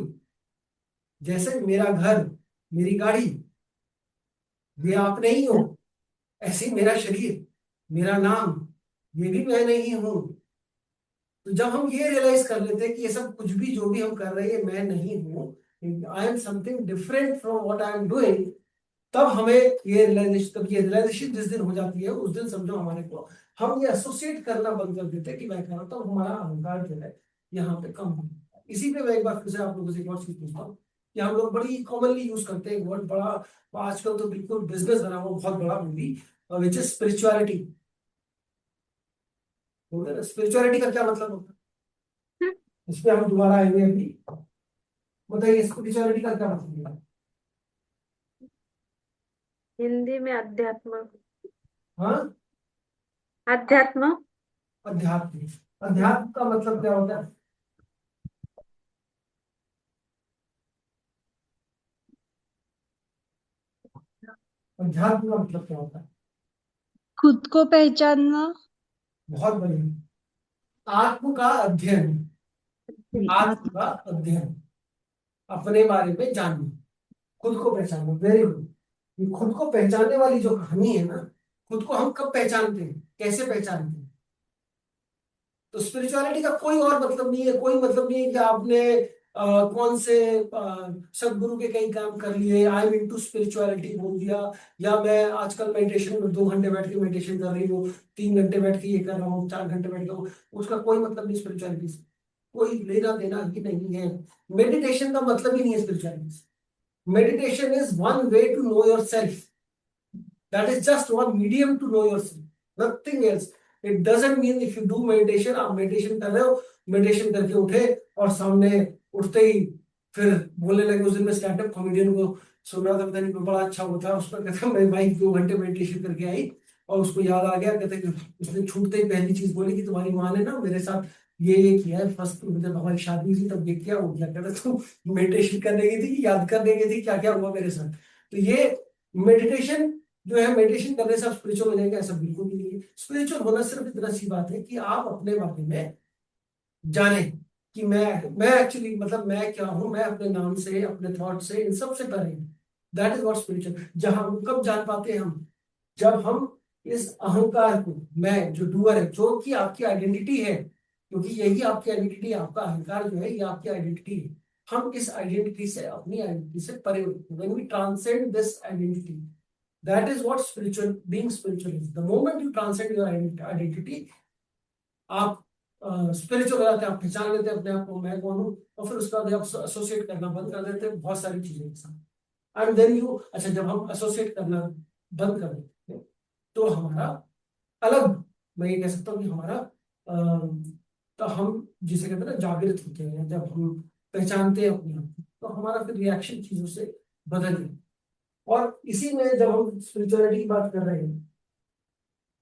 जैसे मेरा घर, मेरी गाड़ी, ये आप नहीं हो, ऐसे ही मेरा शरीर, मेरा नाम, ये भी मैं नहीं हूं। तो जब हम ये रियलाइज कर लेते हैं कि ये सब कुछ भी जो भी हम कर रहे हैं मैं नहीं हूँ, I am something different from what I am doing, तब हमें ये रियलाइजेशन, तब ये रियलाइजेशन जिस दिन हो जाती है उस दिन समझो हमारे को, हम ये एसोसिएट करना बंद कर देते हैं कि मैं कर रहा हूँ, हमारा अहंकार जो है यहाँ पे कम हो जाता है। इसी पे मैं एक बार फिर से आप लोगों से एक और चीज पूछता हूँ कि हम लोग बड़ी कॉमनली यूज करते हैं वर्ड, बड़ा आजकल तो बिल्कुल बिजनेस बना हुआ बहुत बड़ा movie, which is spirituality. Spirituality का क्या मतलब होता है? इस पे हम दोबारा आएंगे अभी। बताइए स्पिरिचुअलिटी का क्या मतलब है?
हिंदी में अध्यात्म।
हाँ,
अध्यात्म।
अध्यात्म। अध्यात्म का मतलब क्या होता है? अध्यात्म का मतलब क्या होता है?
खुद को पहचानना।
बहुत बढ़िया। आत्म का अध्ययन, आत्म का अध्ययन, अपने बारे में जानना, खुद को पहचानना, वेरी गुड। ये खुद को पहचानने वाली जो कहानी है ना, खुद को हम कब पहचानते हैं, कैसे पहचानते हैं? तो स्पिरिचुअलिटी का कोई और मतलब नहीं है, कोई मतलब नहीं है कि आपने कौन से सदगुरु के कई काम कर लिए, आई एम इनटू स्पिरिचुअलिटी बोल दिया, या मैं आजकल मेडिटेशन में 2 घंटे बैठ के मेडिटेशन कर रही हूँ, 3 घंटे बैठ के ये कर रहा हूँ, 4 घंटे बैठ के, उसका कोई मतलब नहीं स्पिरिचुअलिटी से, कोई लेना देना ही नहीं है। मेडिटेशन का मतलब ही नहीं है स्पिरिचुअलिटी से। Meditation is one way to know yourself, that is just one medium to know yourself, nothing else. It doesn't mean if you do meditation, आप मेडिटेशन कर रहे हो, मेडिटेशन करके उठे और सामने उठते ही फिर बोलने लगे। उस दिन मैं स्टैंड अप कॉमेडियन को सुन रहा था, पता नहीं बड़ा अच्छा होता है, उसमें कहता मैं भाई 2 घंटे मेडिटेशन करके आई और उसको याद आ गया, कहते उसने छूटते ही पहली चीज बोली कि तुम्हारी माँ ने ना मेरे साथ ये किया है, फर्स्ट जब हमारी शादी हुई थी तब ये किया, वो क्या कहता तुम मेडिटेशन करने गई थी कि याद करने गई थी क्या क्या हुआ मेरे साथ? तो ये मेडिटेशन जो है, मेडिटेशन करने से आप स्पिरिचुअल हो जाएंगे, ऐसा बिल्कुल भी नहीं है। स्पिरिचुअल होना सिर्फ इतना सी बात है कि आप अपने बारे में जाने कि मैं एक्चुअली मतलब मैं क्या हूं, मैं अपने नाम से, अपने थॉट से, इन सब से परे। That is what spiritual. जहां हम कब जान पाते हैं हम, जब हम इस अहंकार को, मैं जो डूअर है, जो कि आपकी आइडेंटिटी है, क्योंकि यही आपकी आइडेंटिटी है, आपका अहंकार जो है ये आपकी आइडेंटिटी है, हम इस आइडेंटिटी से, अपनी आइडेंटिटी से परे होते हैं। When we transcend this identity, that is what spiritual, being spiritual is. The moment you transcend your identity, आप स्पिरिचुअल हो जाते हैं, आप पहचान लेते हैं अपने आप को, मैं कौन हूँ, और फिर उसके बाद आप एसोसिएट करना बंद कर देते हैं बहुत सारी चीजों के साथ। एंड देन यू, अच्छा जब हम एसोसिएट करना बंद कर देते हैं तो हमारा अलग, मैं ये कह सकता हूँ कि हमारा तो हम जिसे कहते हैं ना जागृत होते हैं, जब हम पहचानते हैं अपने आप को, तो हमारा फिर रिएक्शन चीजों से बदल जाता है। और इसी में जब हम स्पिरिचुअलिटी की बात कर रहे हैं,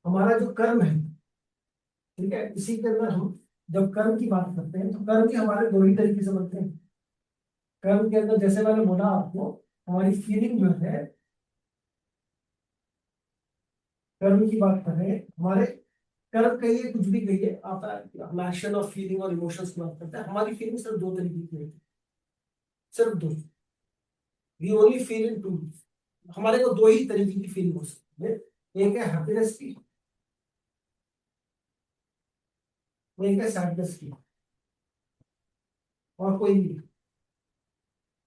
हमारा जो कर्म है, ठीक है, इसी के अंदर हम जब कर्म की बात करते हैं तो कर्म भी हमारे दो ही तरीके से बनते हैं। कर्म के अंदर जैसे मैंने बोला आपको, हमारी फीलिंग जो है, कर्म की बात कर रहे हैं, हमारे कर्म कहिए कुछ भी कहिए, आता है हम एक्शन और फीलिंग और इमोशंस की बात करते हैं। हमारी फीलिंग सिर्फ 2 तरीके की होती है, सिर्फ 2। वी ओनली फील इन 2। हमारे को 2 ही तरीके की फीलिंग हो सकती है, एक है हैप्पीनेस की, एक है सैडनेस की, और कोई नहीं।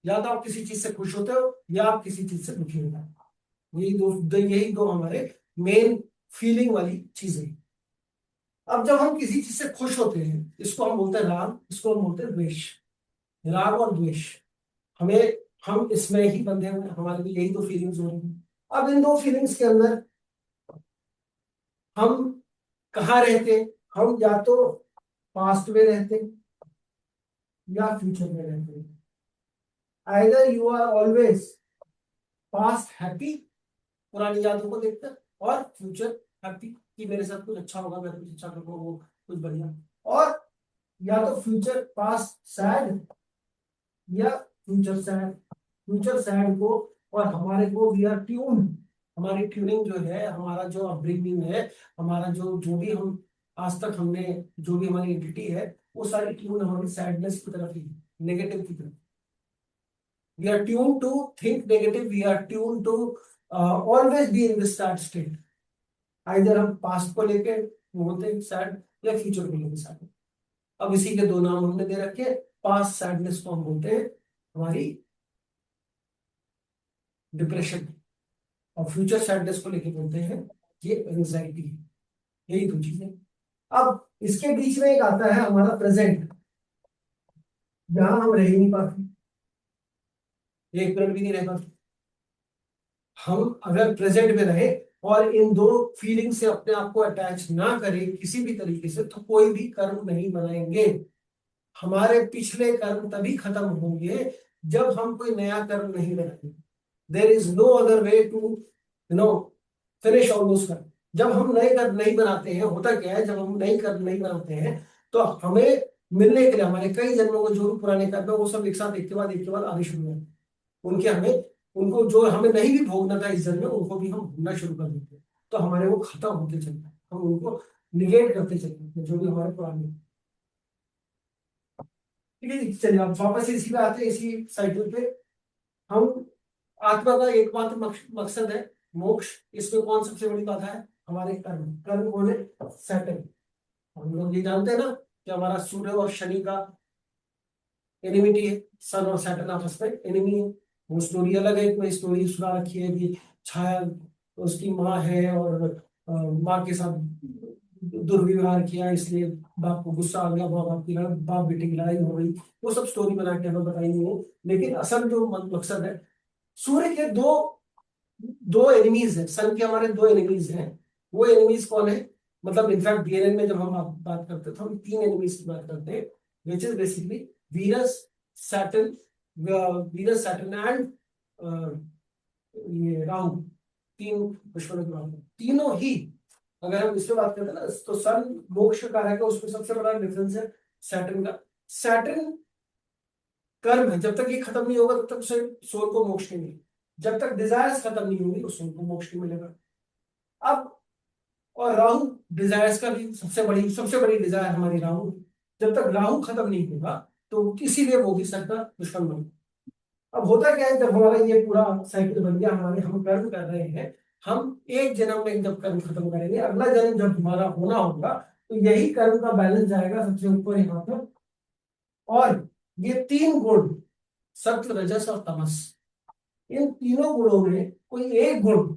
या तो आप किसी चीज से खुश होते हो या आप किसी चीज से दुखी होते हो, यही दो हमारे मेन फीलिंग वाली चीजें। अब जब हम किसी चीज से खुश होते हैं, इसको हम बोलते हैं राग, इसको हम बोलते हैं द्वेष। राग और द्वेष, हमें, हम इसमें ही बंधे हुए, हमारे लिए यही 2 फीलिंग्स हो रही हैं। अब इन 2 फीलिंग्स के अंदर हम कहाँ रहते हैं? हम या तो पास्ट में रहते हैं या फ्यूचर में रहते हैं। Either you are always past happy, पुरानी यादों को देखकर, और फ्यूचर हैप्पी कि मेरे साथ कुछ अच्छा होगा, मैं कुछ अच्छा करूंगा, वो कुछ बढ़िया। और या तो फ्यूचर पास्ट सैड या फ्यूचर सैड। फ्यूचर सैड को, और हमारे को वी आर ट्यून, हमारी ट्यूनिंग जो है, हमारा जो अपब्रिंगिंग है, हमारा जो जो भी हम आज तक हमने, जो भी हमारी एंटिटी है, वो सारी ट्यून हमारी सैडनेस की तरफ ही, नेगेटिव की तरफ। We are tune to think negative, we are tune to always be in this sad state. Either हम पास्ट को लेके बोलते हैं सैड, या फ्यूचर को लेके सैड। अब इसी के 2 नाम हमने दे रखे। पास्ट सैडनेस को हम बोलते हैं हमारी डिप्रेशन, और फ्यूचर सैडनेस को लेके बोलते हैं ये एंजाइटी। यही 2 चीजें। अब इसके बीच में एक आता है हमारा प्रेजेंट, जहां हम रह ही नहीं पाते, 1 मिनट भी नहीं रह पाते। हम अगर प्रेजेंट में रहे और इन 2 फीलिंग से अपने आप को अटैच ना करें किसी भी तरीके से, तो कोई भी कर्म नहीं बनाएंगे। हमारे पिछले कर्म तभी खत्म होंगे जब हम कोई नया कर्म नहीं बनाएंगे। There is no other way to finish all those karma. जब हम नए कर्म नहीं बनाते हैं, होता क्या है, जब हम नए कर्म नहीं बनाते हैं तो हमें मिलने के लिए, हमारे कई जन्मों को जो भी पुराने कर्म है वो सब एक साथ एक के बाद आने शुरू हो, उनके हमें, उनको जो हमें नहीं भी भोगना था इस जन्म में, उनको भी हम भोगना शुरू कर देते हैं। तो हमारे वो खत्म होते चले हैं, हम उनको निगेट करते चले हैं, जो भी हमारे पुराने। ठीक है जी, चलिए आप वापस इसी पे आते हैं, इसी साइकिल पे। हम आत्मा का एकमात्र मकसद है मोक्ष। इसमें कौन सबसे बड़ी बाधा है? हमारे कर्म। कर्म कौन है? सैटर्न। हम लोग ये जानते हैं ना कि हमारा सूर्य और शनि का एनिमिटी है, सन और सैटर्न आपस में एनिमी है। वो स्टोरी अलग है, कोई स्टोरी सुना रखी है कि छाया उसकी माँ है और माँ के साथ दुर्व्यवहार किया, इसलिए बाप को गुस्सा आ गया, बाप बेटे की लड़ाई हो गई। वो सब स्टोरी बना के हमें बताई नहीं है। लेकिन असल जो मकसद है, सूर्य के दो दो एनिमीज हैं, सन के हमारे दो एनिमीज हैं। वो एनिमीज कौन है? मतलब इनफैक्ट बीएनएन में जब हम बात करते हैं तो हम तीन एनिमीज की बात करते हैं, which is basically Venus, Saturn, Venus Saturn and ये राहु। तीन दुश्मनों की बात है। तीनों ही अगर हम इसमें बात करते हैं ना, तो सन मोक्ष कारक है, उसमें सबसे बड़ा डिफरेंस है सैटर्न का। सैटर्न कर्म है, जब तक ये खत्म नहीं होगा तब तक उसे सोल को मोक्ष नहीं मिलेगा। जब तक डिजायर्स खत्म नहीं होंगी उस सोल को मोक्ष नहीं मिलेगा। अब और राहु डिजायर्स का भी सबसे बड़ी डिजायर हमारी राहु। जब तक राहु खत्म नहीं होगा तो किसी भी वो भी सकता दुश्मन बन। अब होता क्या है, जब हमारा ये पूरा साइकिल बन गया, हमारे हम कर्म कर रहे हैं, हम एक जन्म में जब कर्म खत्म करेंगे, अगला जन्म जब हमारा होना होगा तो यही कर्म का बैलेंस जाएगा सबसे ऊपर यहाँ पर। और ये तीन गुण, सत्व रजस और तमस, इन तीनों गुणों में कोई एक गुण,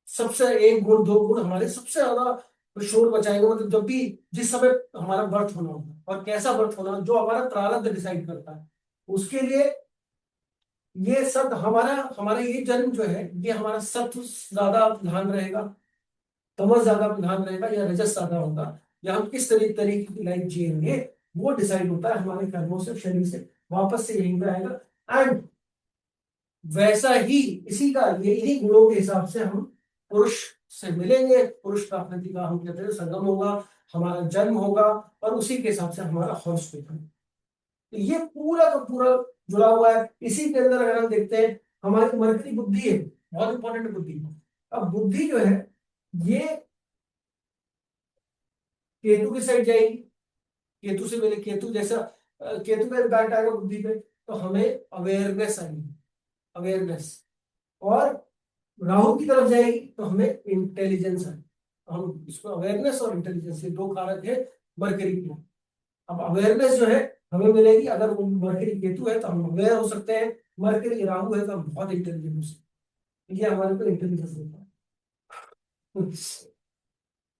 सबसे एक गुण दो गुण हमारे सबसे ज्यादा शोर मचाएंगे। मतलब जब भी जिस समय हमारा बर्थ होना होगा और कैसा बर्थ होना, जो हमारा प्रारब्ध डिसाइड करता है, उसके लिए ये सब हमारा हमारा ये जन्म जो है, ये हमारा सत्व ज्यादा प्रधान रहेगा, तमस ज्यादा प्रधान रहेगा, या रजस ज्यादा होगा, या हम किस तरीके की लाइफ जिएंगे, वो डिसाइड होता है हमारे कर्मों से, शरीर से वापस से यहीं पे आएगा। एंड वैसा ही इसी का ये इन्हीं गुणों के हिसाब से हम पुरुष से मिलेंगे, पुरुष प्राकृति का हम कहते हैं संगम होगा, हमारा जन्म होगा, और उसी के हिसाब से हमारा हॉर्स होगा। तो ये पूरा का पूरा जुड़ा हुआ है। इसी के अंदर अगर हम देखते हैं, हमारी मरकरी बुद्धि है, बहुत इंपॉर्टेंट बुद्धि। अब बुद्धि जो है ये केतु की साइड जाएगी, केतु से मिले, केतु जैसा केतु का इम्पैक्ट आएगा बुद्धि पे, तो हमें अवेयरनेस आएगी, अवेयरनेस। और राहु की तरफ जाएगी तो हमें इंटेलिजेंस है। हम इसको अवेयरनेस और इंटेलिजेंस, ये दो कारक है मरकरी के। अब अवेयरनेस जो है हमें मिलेगी, अगर वो मरकरी केतु है तो हम अवेयर हो सकते हैं, मरकरी राहु है तो हम बहुत इंटेलिजेंट हो सकते हैं। ये हमारे को इंटेलिजेंस देता है।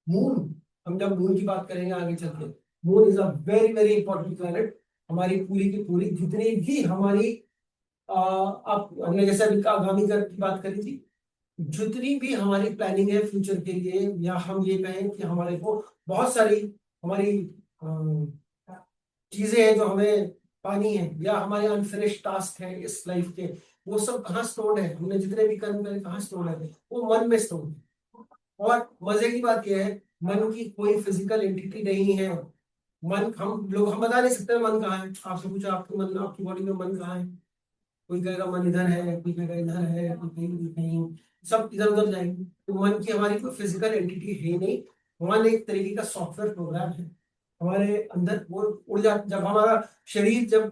मून, हम जब मून की बात करेंगे आगे चलते, moon is a very very important planet. हमारी पूरी की पूरी जितनी भी हमारी आप हमने जैसे अभी आगामी की बात करी थी, जितनी भी हमारी प्लानिंग है फ्यूचर के लिए, या हम ये कहें कि हमारे को बहुत सारी हमारी चीजें हैं जो हमें पानी है, या हमारे अनफिनिश्ड टास्क है इस लाइफ के, वो सब कहाँ स्टोर्ड है, हमने जितने भी कर्म करे कहाँ स्टोर्ड है, वो मन में स्टोर्ड है। और मजे की बात यह है, मन की कोई फिजिकल एंटिटी नहीं है। मन हम बता नहीं सकते मन कहाँ है। आपसे पूछा आपके मन, आपकी बॉडी में मन कहाँ है, कोई कहेगा मन इधर है, कोई कहेगा इधर है, कोई कहीं कहीं, सब इधर उधर जाएंगे। तो मन की हमारी कोई फिजिकल एंटिटी है नहीं। मन एक तरीके का सॉफ्टवेयर प्रोग्राम है हमारे अंदर। वो उड़ जा, जब हमारा शरीर जब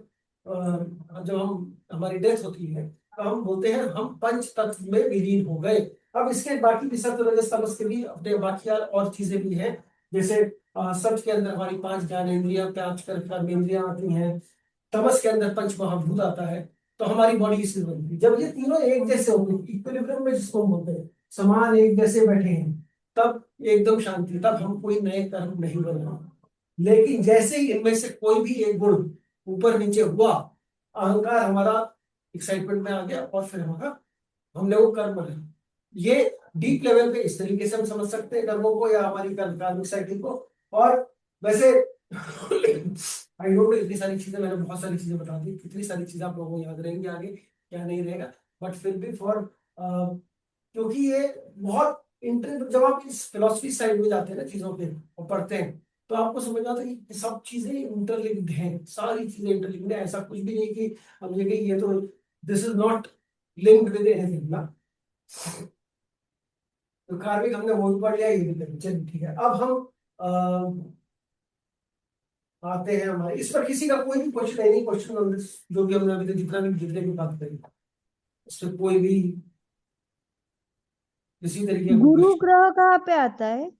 हम हमारी डेथ होती है तो हम बोलते हैं हम पंच तत्व में विलीन हो गए। अब इसके बाकी भी सत्व रजस तमस के भी अपने बाकी और चीजें भी हैं। जैसे सत्व के अंदर हमारी पांच ज्ञानेंद्रियां, पांच कर्मेंद्रियां आती हैं। तमस के अंदर पंच महाभूत आता है। तो हमारी बॉडी इससे बनती है। जब ये तीनों एक जैसे होंगे, इक्विलिब्रियम में जिसको हम बोलते हैं, समान एक जैसे बैठे हैं, तब एकदम शांति, तब हम कोई नए कर्म नहीं बन रहे। लेकिन जैसे ही इनमें से कोई भी एक गुण ऊपर नीचे हुआ, अहंकार हमारा एक्साइटमेंट में आ गया, और फिर हमारा हमने वो कर्म बनाया। ये डीप लेवल पे इस तरीके से हम समझ सकते हैं कर्मों को, या हमारी कार्मिक साइकिल को। और वैसे आई डोंट नो, इतनी सारी चीजें मैंने बहुत सारी चीजें बता दी, कितनी सारी चीजें आप लोगों को याद रहेंगी आगे, क्या नहीं रहेगा। बट फिर भी क्योंकि ये बहुत जब आप इस फिलोसफी साइड में जाते हैं ना चीजों पे और पढ़ते हैं, तो आपको समझ आता है कि सब चीजें इंटरलिंक्ड हैं, सारी चीजें इंटरलिंक्ड है। ऐसा कुछ भी नहीं कि हम ये तो this is not linked with anything ना। तो कार्मिक हमने वो भी पढ़ लिया, ये भी कर लिया। चलिए ठीक है। अब हम आते हैं हमारे इस पर किसी का कोई भी क्वेश्चन है नहीं, क्वेश्चन ऑन दिस जो भी हमने अभी तक जितने भी बात करी, इसमें कोई भी किसी तरीके का
गुरु
क्वेश्चन?
ग्रह कहाँ पे आता है?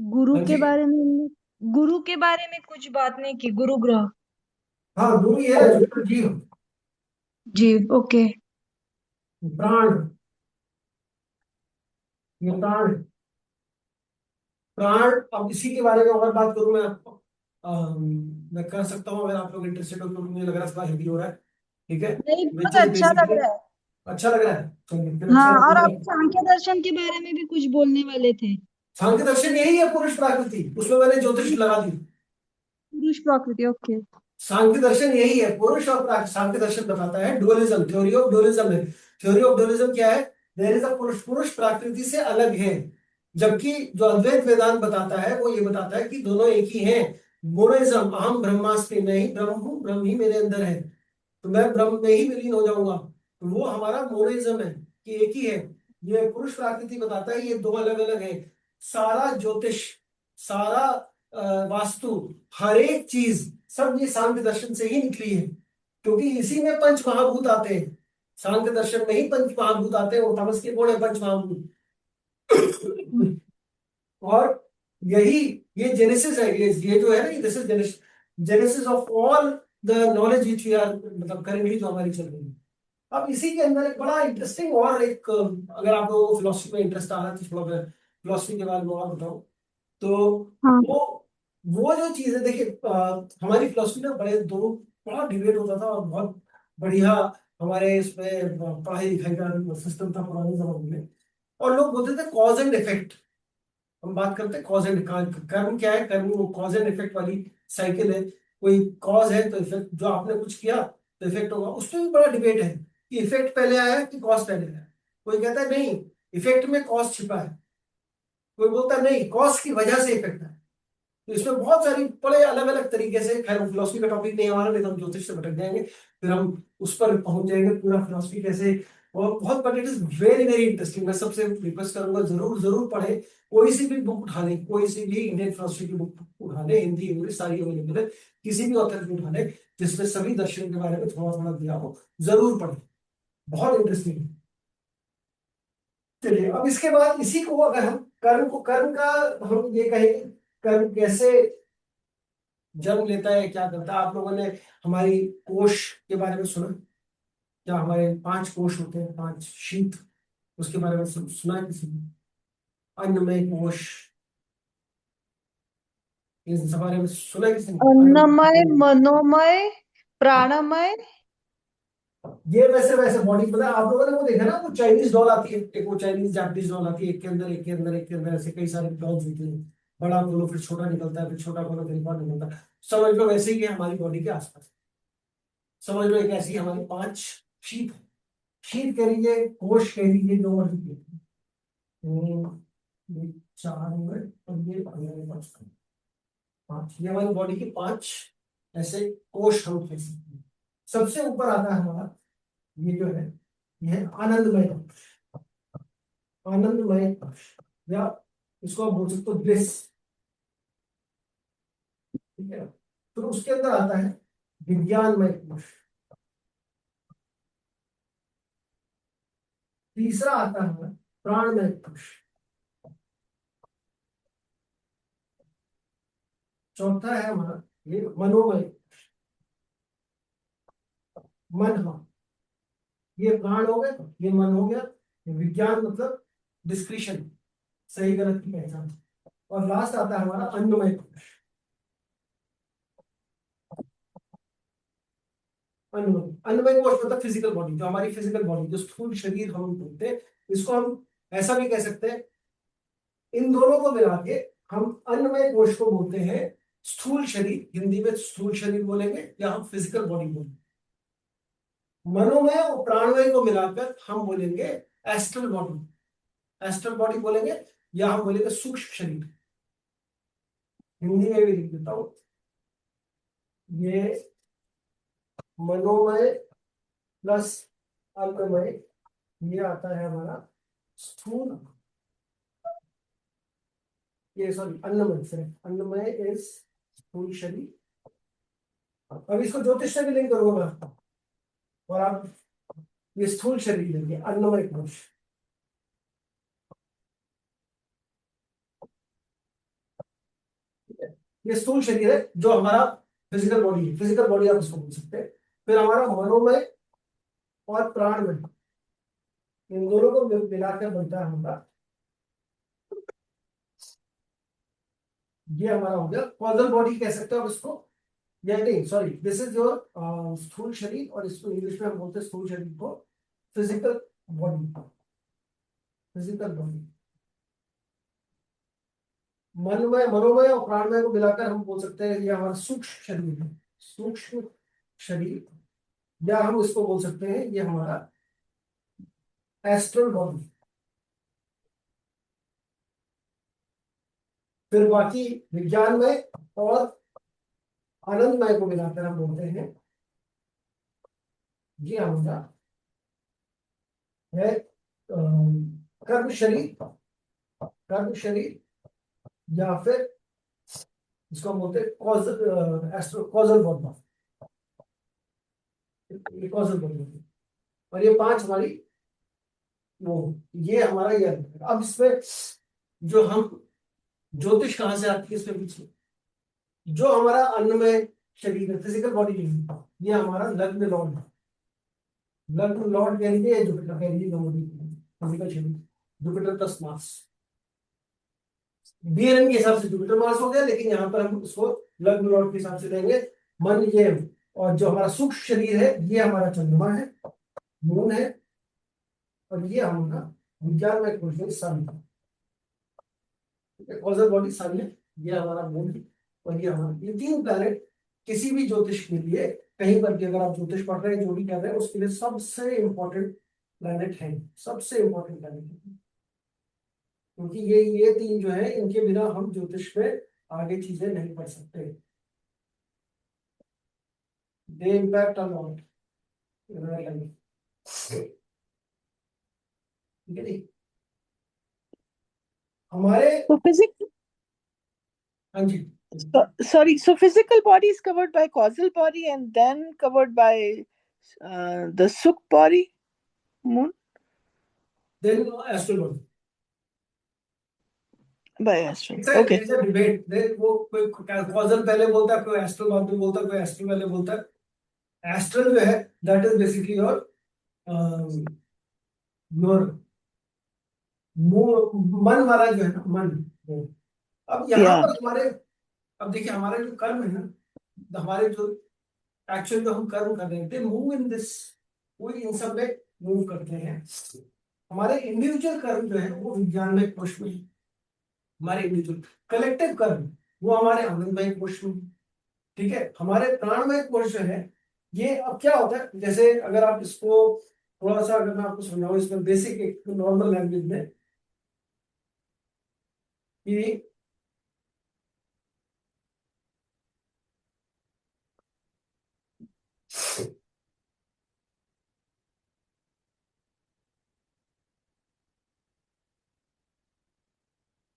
गुरु
हाँ
के
जी।
बारे में, गुरु के बारे में कुछ बात नहीं की, गुरु ग्रह।
हाँ, गुरु ये है जो जीव,
जी, ओके।
प्राण, ये प्राण है। प्राण, अब इसी के बारे में और बात करूं मैं आपको, मैं कर सकता हूँ अगर आप लोग इंटरेस्टेड हो, क्योंकि मुझे लग रहा है थोड़ा हेवी हो रहा है। ठीक है,
नहीं,
विच
बहुत
इज
अच्छा लग
बेसिकली
रहा है।
अच्छा लग रहा है, चलिए फिर
हाँ,
अच्छा
और
लग
आप
रहा है।
सांख्य दर्शन के बारे में भी कुछ बोलने वाले थे।
सांख्य दर्शन यही है, पुरुष प्राकृति, उसमें मैंने ज्योतिष लगा दी।
पुरुष प्रकृति, ओके।
सांख्य दर्शन यही है, पुरुष और सांख्य दर्शन बताता है डुअलिज्म, थ्योरी ऑफ डुअलिज्म है। थ्योरी ऑफ डुअलिज्म क्या है? देयर इज अ पुरुष, पुरुष प्रकृति से अलग है, जबकि जो अद्वैत वेदांत बताता है वो ये बताता है कि दोनों एक ही हैं। मोनिज्म, अहम ब्रह्मास्मि, मैं ही ब्रह्म हूँ, ब्रह्म ही मेरे अंदर है, तो मैं ब्रह्म में ही विलीन हो जाऊंगा। तो वो हमारा मोनिज्म है कि एक ही है। ये पुरुष प्रकृति बताता है ये दो अलग अलग है। सारा ज्योतिष, सारा वास्तु, हर एक चीज, सब ये सांख्य दर्शन से ही निकली है, क्योंकि इसी में पंच महाभूत आते हैं। सांख्य दर्शन में ही पंच महाभूत आते हैं, वो समझ के कौन है पंच महाभूत। और यही, ये जेनेसिस है, ये जो है ना, this is genesis of all the knowledge which we are, मतलब करेंटली जो हमारी चल रही है। अब इसी के अंदर एक बड़ा इंटरेस्टिंग और एक, अगर आप लोगों को फिलोसफी में इंटरेस्ट आ रहा है तो थोड़ा मैं फिलोसफी के बारे में और बताऊं तो
हाँ।
वो वो जो चीज है, देखिए हमारी फिलोसफी ना बड़ा डिबेट होता था, और बहुत बढ़िया हमारे इसमें पढ़ाई लिखाई का सिस्टम था पुराने जमाने में। और लोग बोलते थे कॉज एंड इफेक्ट, हम बात करते हैं कॉज एंड, कर्म क्या है, कर्म वो कॉज एंड इफेक्ट वाली साइकिल है। कोई कॉज है तो इफेक्ट, जो आपने कुछ किया तो इफेक्ट होगा। उसमें भी बड़ा डिबेट है कि इफेक्ट पहले आया कि कॉज पहले आया। कोई कहता है नहीं, इफेक्ट में कॉज छिपा है। कोई बोलता है नहीं, कॉज की वजह से इफेक्ट है। तो इसमें बहुत सारी बड़े अलग अलग तरीके से, खैर फिलोसफी का टॉपिक नहीं हमारा, नहीं तो हम ज्योतिष से भटक जाएंगे, फिर हम उस पर पहुंच जाएंगे पूरा फिलोसफी कैसे। और बहुत, but it is very very interesting. मैं सबसे रिक्वेस्ट करूंगा जरूर जरूर पढ़े, कोई सी भी बुक उठा ले, कोई सी भी इंडियन फिलोसफी की बुक उठा ले, हिंदी इंग्लिश सारी अवेलेबल है, किसी भी ऑथर की उठा ले जिसमें सभी दर्शन के बारे में थोड़ा थोड़ा दिया हो, जरूर पढ़े, बहुत इंटरेस्टिंग है। चलिए, अब इसके बाद इसी को अगर हम कर्म का हम ये कहेंगे, कर्म कैसे जन्म लेता है, क्या करता है। आप लोगों ने हमारी कोश के बारे में सुना? क्या हमारे 5 कोश होते हैं, 5 शीत, उसके बारे में सुना है किसी ने? अन्नमय कोश, इस बारे में सुना है किसी ने?
अन्नमय, मनोमय, प्राणमय।
ये वैसे वैसे बॉडी, मतलब आप लोगों ने वो देखा ना, वो चाइनीज डॉल आती है, एक वो चाइनीज जापानीज डॉल आती है, एक के अंदर एक के अंदर एक के अंदर ऐसे कई सारे डॉल्स होते हैं। बड़ा खोलो फिर छोटा निकलता है, फिर छोटा खोलो फिर बड़ा निकलता है। समझ लो वैसे ही है हमारी बॉडी के आसपास। समझ लो एक ऐसी हमारी 5 शीत है। शीत कह लीजिए, कोश कह लीजिए, जो मर्जी कहिए। ये 4 हुए और ये हमारे पास 5, ये हमारी बॉडी के 5 ऐसे कोश हम कह सकते हैं। सबसे ऊपर आता है हमारा, ये जो है, ये है आनंदमय कोश। आनंदमय कोश, या इसको आप बोल सकते हो ब्लिस। ठीक है, तो उसके अंदर आता है विज्ञानमय कोश। तीसरा आता है प्राणमय कोश। चौथा है हमारा ये मनोमय, मन, हाँ, ये प्राण हो गए, ये मन हो गया, ये विज्ञान मतलब डिस्क्रिशन, सही गलत की पहचान। और लास्ट आता है हमारा अन्नमय कोश। अन्नमय कोश मतलब फिजिकल बॉडी, जो हमारी फिजिकल बॉडी, जो स्थूल शरीर हम बोलते हैं, इसको हम ऐसा भी कह सकते हैं, इन दोनों को मिला के हम अन्नमय कोश को बोलते हैं स्थूल शरीर। हिंदी में स्थूल शरीर बोलेंगे या हम फिजिकल बॉडी बोलेंगे। मनोमय और प्राणमय को मिलाकर हम बोलेंगे एस्ट्रल बॉडी, एस्ट्रल बॉडी बोलेंगे, या हम बोलेंगे सूक्ष्म शरीर। हिंदी में भी लिख देता हूं, ये मनोमय प्लस अन्नमय, ये आता है हमारा स्थूल ये सॉरी अन्नमय से, अन्नमय इज स्थूल शरीर। अब इसको ज्योतिष से भी लिंक करूंगा और आप ये स्थूल शरीर लेंगे, अन्नमय कोश। ये स्थूल शरीर है जो हमारा फिजिकल बॉडी है, फिजिकल बॉडी आप इसको बोल सकते हैं। फिर हमारा मनोमय और प्राणमय, इन दोनों को मिलाकर बनता है हमारा, ये हमारा हो गया कॉजल बॉडी कह सकते हो आप इसको, या नहीं सॉरी, दिस इज योर स्थूल शरीर, और इसको इंग्लिश में हम बोलते हैं स्थूल शरीर को फिजिकल बॉडी, फिजिकल बॉडी। मनमय, मनोमय और प्राणमय को मिलाकर हम बोल सकते हैं ये हमारा सूक्ष्म शरीर है, सूक्ष्म शरीर, या हम इसको बोल सकते हैं ये हमारा एस्ट्रल बॉडी। फिर बाकी विज्ञानमय और आनंदमय को मिलाकर हम बोलते हैं ये हमारा है कर्म शरीर, कर्म शरीर, या फिर इसको हम बोलते हैं कॉजल, एस्ट्रो कॉजल बॉडी, ये कॉजल बॉडी। और ये 5 हमारी वो, ये हमारा ये। अब इसमें जो हम ज्योतिष कहाँ से आती है इसके पीछे, जो हमारा अन्नमय शरीर है, फिजिकल बॉडी, ये हमारा लग्न लॉर्ड है। लग्न लॉर्ड कह लीजिए, जुपिटर कह लीजिए, फिजिकल शरीर, जुपिटर प्लस मार्स। बीएनएन के हिसाब से जुपिटर मार्स हो गया, लेकिन यहाँ पर हम उसको लग्न लॉर्ड के हिसाब से लेंगे। मन ये, और जो हमारा सूक्ष्म शरीर है ये हमारा चंद्रमा है, मून है, और ये हमारा विज्ञान में क्वेश्चन सन है, कॉजल बॉडी सन है, ये हमारा मून है, और ये हमारा, ये 3 प्लैनेट किसी भी ज्योतिष के लिए, कहीं पर भी अगर आप ज्योतिष पढ़ रहे हैं, जो भी कह रहे हैं, उसके लिए सबसे इंपॉर्टेंट प्लैनेट है, सबसे इंपॉर्टेंट प्लैनेट है, क्योंकि ये 3 जो है, इनके बिना हम ज्योतिष में आगे चीजें नहीं पढ़ सकते। दे इम्पैक्ट ऑन लॉट, ठीक है जी। हमारे,
So physical,
हाँ जी,
sorry, so physical body is covered by causal body and then covered by the sukh body, moon,
then astral body.
by astral.
It's a,
Okay.
there is a debate. वो कोई causal पहले बोलता है, कोई astral बाद में बोलता है, कोई एस्ट्रल पहले बोलता है। एस्ट्रल जो है दैट इज बेसिकली योर मन वाला जो है ना, मन। अब यहाँ
Yeah.
पर हमारे, अब देखिए हमारे जो कर्म है ना, हमारे जो एक्शन जो हम कर्म कर रहे हैं, मूव इन दिस, वो इन सब में मूव करते हैं। हमारे इंडिविजुअल कर्म जो है वो विज्ञान में कोश में है, हमारे इंडिविजुअल कलेक्टिव कर्म वो हमारे आनंदमय कोश में, ठीक है। हमारे प्राणमय कोश जो है, ये अब क्या होता है, जैसे अगर आप इसको थोड़ा सा, अगर मैं आपको समझाऊं इसमें बेसिक एक नॉर्मल लैंग्वेज में, कि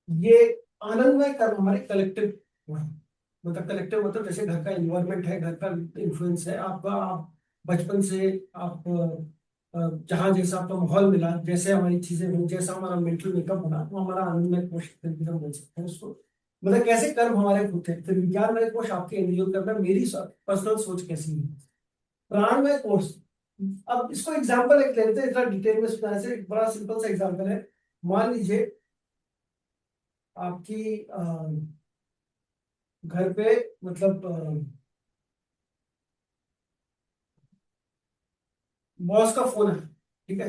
ये आनंदमय कर्म हमारे कलेक्टिव, मतलब कलेक्टिव मतलब जैसे घर का इन्वायरमेंट है, घर का इन्फ्लुएंस है आपका, आप बचपन से आप जहाँ जैसा आपका माहौल मिला, जैसे हमारी चीजें हुई, जैसा हमारा मेंटल मेकअप बना, तो हमारा आनंदमय कोश हम बोल सकते हैं उसको। मतलब कैसे कर्म हमारे होते हैं। फिर विज्ञानमय कोश आपके इंडिविजुअल करना, मेरी पर्सनल सोच कैसी है। प्राणमय कोश, अब इसको एग्जाम्पल एक लेते हैं, इतना डिटेल में सुनाने से, एक बड़ा सिंपल सा एग्जाम्पल है। मान लीजिए आपकी घर पे, मतलब बॉस का फोन है, ठीक है,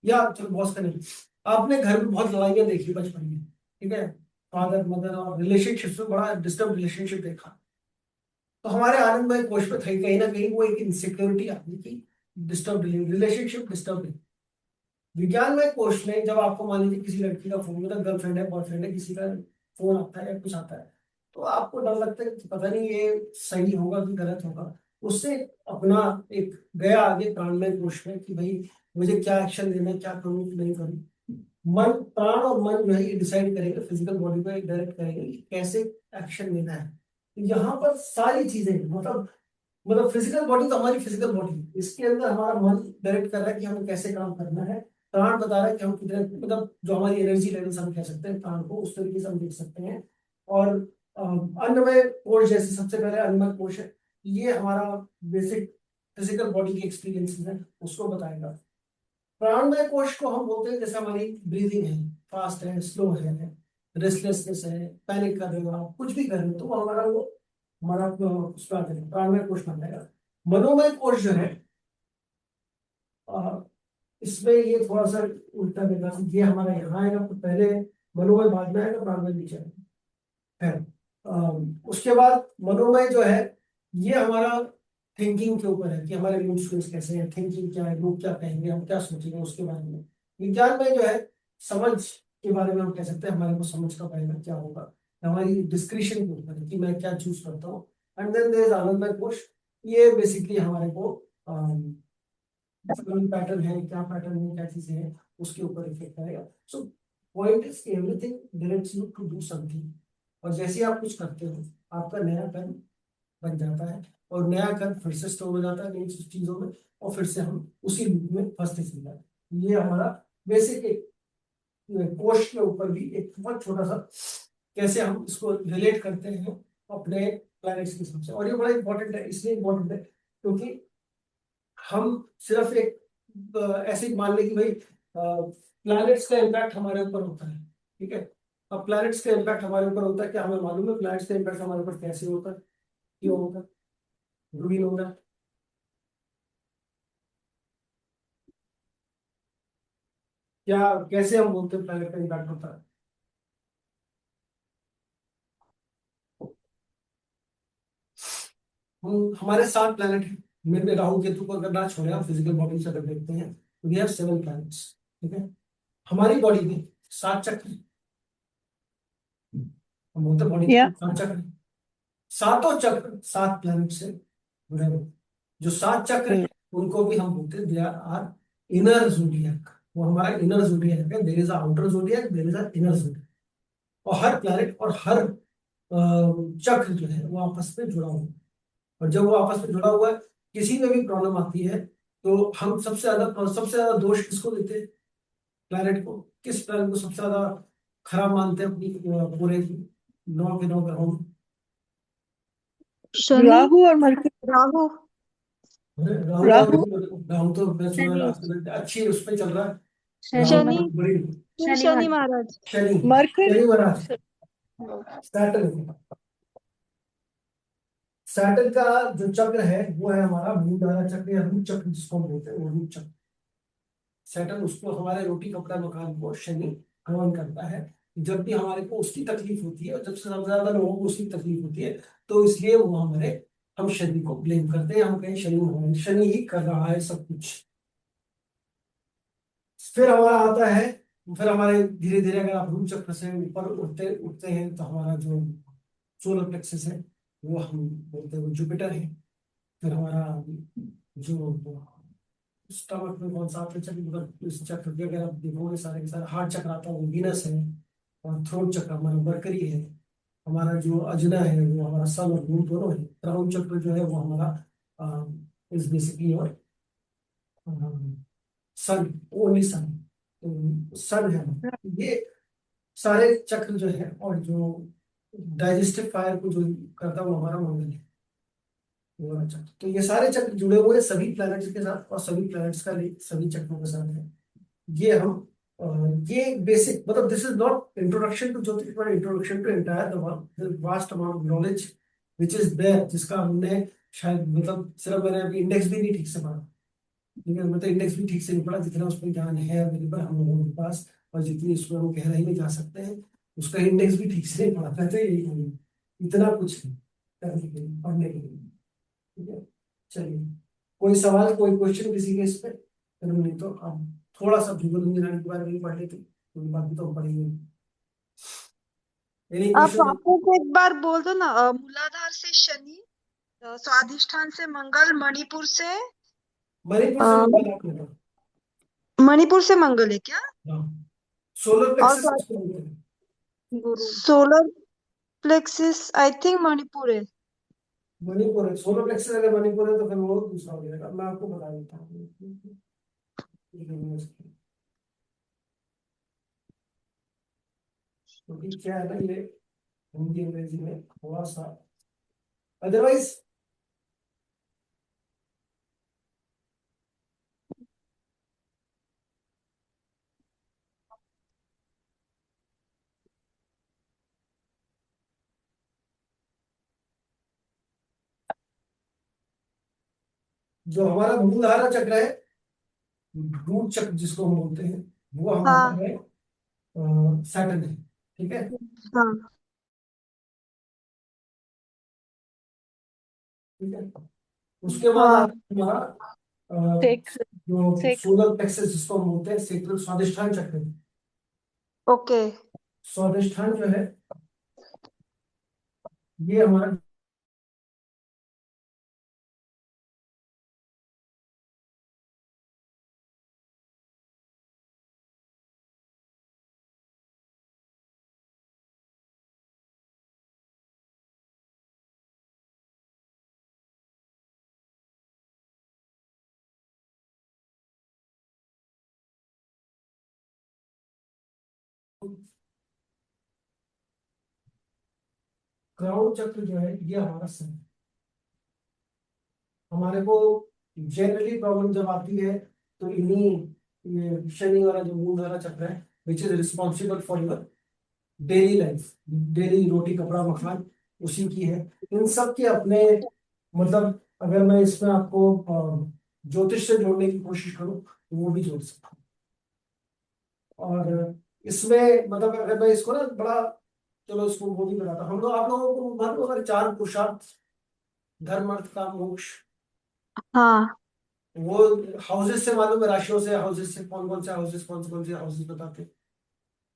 या चलो बॉस का नहीं, आपने घर में बहुत लड़ाइयाँ देखी बचपन में, ठीक है, फादर मदर और रिलेशनशिप में बड़ा डिस्टर्ब रिलेशनशिप देखा, तो हमारे आनंदमय कोश में कहीं ना कहीं वो एक इनसिक्योरिटी आती है कि डिस्टर्ब रिलेशनशिप, डिस्टर्ब। विज्ञानमय कोश में जब आपको मान लीजिए किसी लड़की का फोन, मतलब गर्लफ्रेंड है, बॉयफ्रेंड है, किसी का फोन आता है या कुछ आता है, तो आपको डर लगता है कि पता नहीं ये सही होगा कि गलत होगा। उससे अपना एक गया आगे प्राणमय कोश में कि भाई मुझे क्या एक्शन लेना है, क्या करूँ कि नहीं करूँ। मन, प्राण और मन जो है ये डिसाइड करेंगे, फिजिकल बॉडी को डायरेक्ट करेंगे कि कैसे एक्शन लेना है। तो यहाँ पर सारी चीजें, मतलब फिजिकल बॉडी तो हमारी फिजिकल बॉडी, इसके अंदर हमारा मन डायरेक्ट कर रहा है कि हमें कैसे काम करना है। प्राण बता रहा है कि हम कितने, मतलब जो हमारी एनर्जी लेवल्स हम कह सकते हैं प्राण को, उस तरीके से हम देख सकते हैं। और अन्नमय कोश, जैसे सबसे पहले अन्नमय कोश है, ये हमारा बेसिक फिजिकल बॉडी के एक्सपीरियंसेस है, उसको बताएगा। प्राणमय कोश को हम बोलते हैं जैसे हमारी ब्रीदिंग है, फास्ट है, स्लो है, रेस्टलेसनेस है, पैनिक कर रहे हो आप, कुछ भी कर रहे हो, तो वो हमारा उसका प्राणमय कोश बन जाएगा। मनोमय कोश जो है, अ, इसमें ये थोड़ा सा उल्टा देगा, ये हमारा यहाँ आएगा, तो पहले मनोमय बाद में आएगा, प्राणमय नीचे आएगा। है उसके बाद मनोमय जो है, ये हमारा थिंकिंग के ऊपर है कि हमारे मूड स्विंग्स कैसे हैं, थिंकिंग क्या है, लोग क्या कहेंगे, हम क्या सोचेंगे उसके बारे में। विज्ञान में जो है, समझ के बारे में हम कह सकते हैं, हमारे को समझ का पहले क्या होगा, हमारी डिस्क्रिप्शन के ऊपर है कि मैं क्या चूज करता हूँ। एंड देन देयर इज आनंदमय कोश, ये बेसिकली हमारे को पैटर्न है, क्या पैटर्न है, क्या चीजें हैं, उसके ऊपर इफेक्ट करेगा। So point is everything directs you to do something, और जैसे ही आप कुछ करते हो आपका नया कर्म बन जाता है, और नया कर्म फिर से स्टोर हो जाता है नई चीजों में, और फिर से हम उसी लूप में फंसते चले जाते हैं। ये हमारा बेसिक एक कोश के ऊपर भी एक बहुत छोटा सा कैसे हम इसको रिलेट करते हैं अपने प्लैनेट्स के हिसाब से। और ये बड़ा इंपॉर्टेंट है, इसलिए इंपॉर्टेंट है क्योंकि हम सिर्फ एक ऐसे ही मान लें कि भाई प्लैनेट्स का इम्पैक्ट हमारे ऊपर होता है, ठीक है। अब प्लैनेट्स का इम्पैक्ट हमारे ऊपर होता है, क्या हमें मालूम है प्लैनेट्स का इम्पैक्ट हमारे ऊपर कैसे होता है, क्यों होता है, डू वी नो दैट? क्या, कैसे हम बोलते हैं प्लैनेट का इम्पैक्ट होता है? हमारे 7 प्लैनेट हैं, मेरे राहु केतु को अगर ना छोड़े हम फिजिकल बॉडी से अगर देखते हैं, तो वी हैव 7 प्लैनेट्स, ठीक है। हमारी बॉडी में 7 चक्र हैं। हम बोलते बॉडी
Yeah.
में 7 चक्र हैं। सातों चक्र 7 प्लैनेट से जुड़े हुए हैं। जो 7 चक्र हैं उनको भी हम बोलते हैं दे आर इनर ज़ोडिएक। वो हमारा इनर ज़ोडिएक है। There is a outer zodiac, there is a inner zodiac. और हर प्लैनेट और हर चक्र जो है वो आपस में जुड़ा हुआ है। और जब वो आपस में जुड़ा हुआ है, किसी में भी प्रॉब्लम आती है, तो हम सबसे ज्यादा दोष किसको देते हैं? प्लैनेट को। किस प्लैनेट को सबसे ज्यादा खराब मानते हैं अपनी पूरे 9 के 9 ग्रहों में?
शनि,
राहु और मरकरी।
राहु,
राहु
राहु।
राहु तो मैं सुना
शनि।
लास्ट में अच्छी उस पर चल रहा है।
शनि
राहु
शनि,
बहुत बड़ी।
शनि महाराज,
शनि,
मरकरी।
शनि महाराज, सैटर्न। सैटर्न का जो चक्र है वो है हमारा मूलधारा चक्र या रूट चक्र जिसको हम बोलते हैं, वो रूट चक्र। सैटर्न उसको हमारे रोटी कपड़ा मकान को शनि हवन करता है। जब भी हमारे को उसकी तकलीफ होती है, और जब से सबसे ज्यादा लोगों को उसकी तकलीफ होती है, तो इसलिए वो हम शनि को ब्लेम करते हैं, हम कहें शनि भगवान, शनि ही कर रहा है सब कुछ। फिर हमारा आता है, फिर हमारे धीरे धीरे अगर आप रूट चक्र से ऊपर उठते उठते हैं, तो हमारा जो सोलर प्लेक्सस है वो हम बोलते हैं वो जुपिटर है। फिर हमारा जो स्टमक में कौन सा आपके चक्र, मतलब इस चक्र के अगर आप देखोगे सारे के सारे हार्ट चक्र आता है वो वीनस है। और थ्रोट चक्र हमारा मरकरी है। हमारा जो अजना है वो हमारा सन और मून दोनों है। क्राउन चक्र जो है वो हमारा इज बेसिकली और सन, ओनली सन, तो सन है। ये सारे चक्र जो है, और जो डाइजेस्टिव फायर को जो करता है वो हमारा मंगल है। अच्छा, तो ये सारे चक्र जुड़े हुए हैं सभी प्लैनेट्स के साथ, और सभी प्लैनेट्स का लिंक सभी चक्रों के साथ है। ये हम ये बेसिक, मतलब this is not introduction to jyotish, but introduction to entire the vast amount of knowledge which is there, जिसका हमने शायद, मतलब सिर्फ मैंने अभी इंडेक्स भी नहीं ठीक से पढ़ा, ठीक है, मतलब इंडेक्स भी ठीक से नहीं पढ़ा, जितना उसमें ज्ञान है अवेलेबल हम लोगों के पास, और जितनी उसमें हम गहराई में जा सकते हैं, उसका इंडेक्स भी ठीक से नहीं पढ़ा। कहते हैं यही, इतना कुछ है करने के लिए, पढ़ने के लिए, ठीक है। चलिए, कोई सवाल, कोई क्वेश्चन किसी के इस पे? चलो, नहीं तो अब थोड़ा सा भूगोल इंजीनियरिंग के बारे में पढ़ लेते, कोई बाकी तो हम पढ़ेंगे। एनी
आप
क्वेश्चन?
वापस एक बार बोल दो ना। मूलाधार से शनि, स्वादिष्ठान से मंगल, मणिपुर से
मणिपुर से
अ,
मंगल आपने कहा?
मणिपुर से मंगल है क्या?
हाँ, सोलर
और
प्लेक्सस किसको बोलते हैं?
गुरु।
Solar plexus I think Manipur है।
मणिपुर है। सोलर प्लेक्सस अगर मणिपुर है तो फिर वो दूसरा हो जाएगा। मैं आपको बता देता हूँ। क्योंकि क्या है ना, ये हिंदी अंग्रेजी में थोड़ा सा अदरवाइज जो हमारा मूलधारा चक्र है, रूट चक्र जिसको हम बोलते हैं, वो हमारा
हाँ
है सैटर्न है। ठीक है।
हाँ
ठीक है। उसके बाद
हाँ।
आता है हमारा
Sacral.
जो
Sacral.
सोलर प्लेक्सस जिसको हम बोलते हैं सेक्रल स्वादिष्ठान चक्र।
ओके।
स्वादिष्ठान जो है ये हमारा क्राउन चक्र जो है ये हमारा सन। हमारे को जनरली प्रॉब्लम जब आती है तो इन्हीं ये शनि वाला जो मूलधारा चक्र है which is responsible for your daily life, daily roti kapda makan, उसी की है। इन सब के अपने मतलब अगर मैं इसमें आपको ज्योतिष से जोड़ने की कोशिश करूं तो वो भी जोड़ सकता हूँ। और इसमें मतलब अगर मैं इसको ना बड़ा, चलो इसको वो भी बताता हूँ। हम लोग आप लोगों को मालूम अगर चार पुरुषार्थ, धर्म अर्थ काम मोक्ष,
हाँ
वो हाउसेस से मालूम है, राशियों से, हाउसेस से कौन कौन से हाउसेस, कौन से हाउसेस बताते हैं।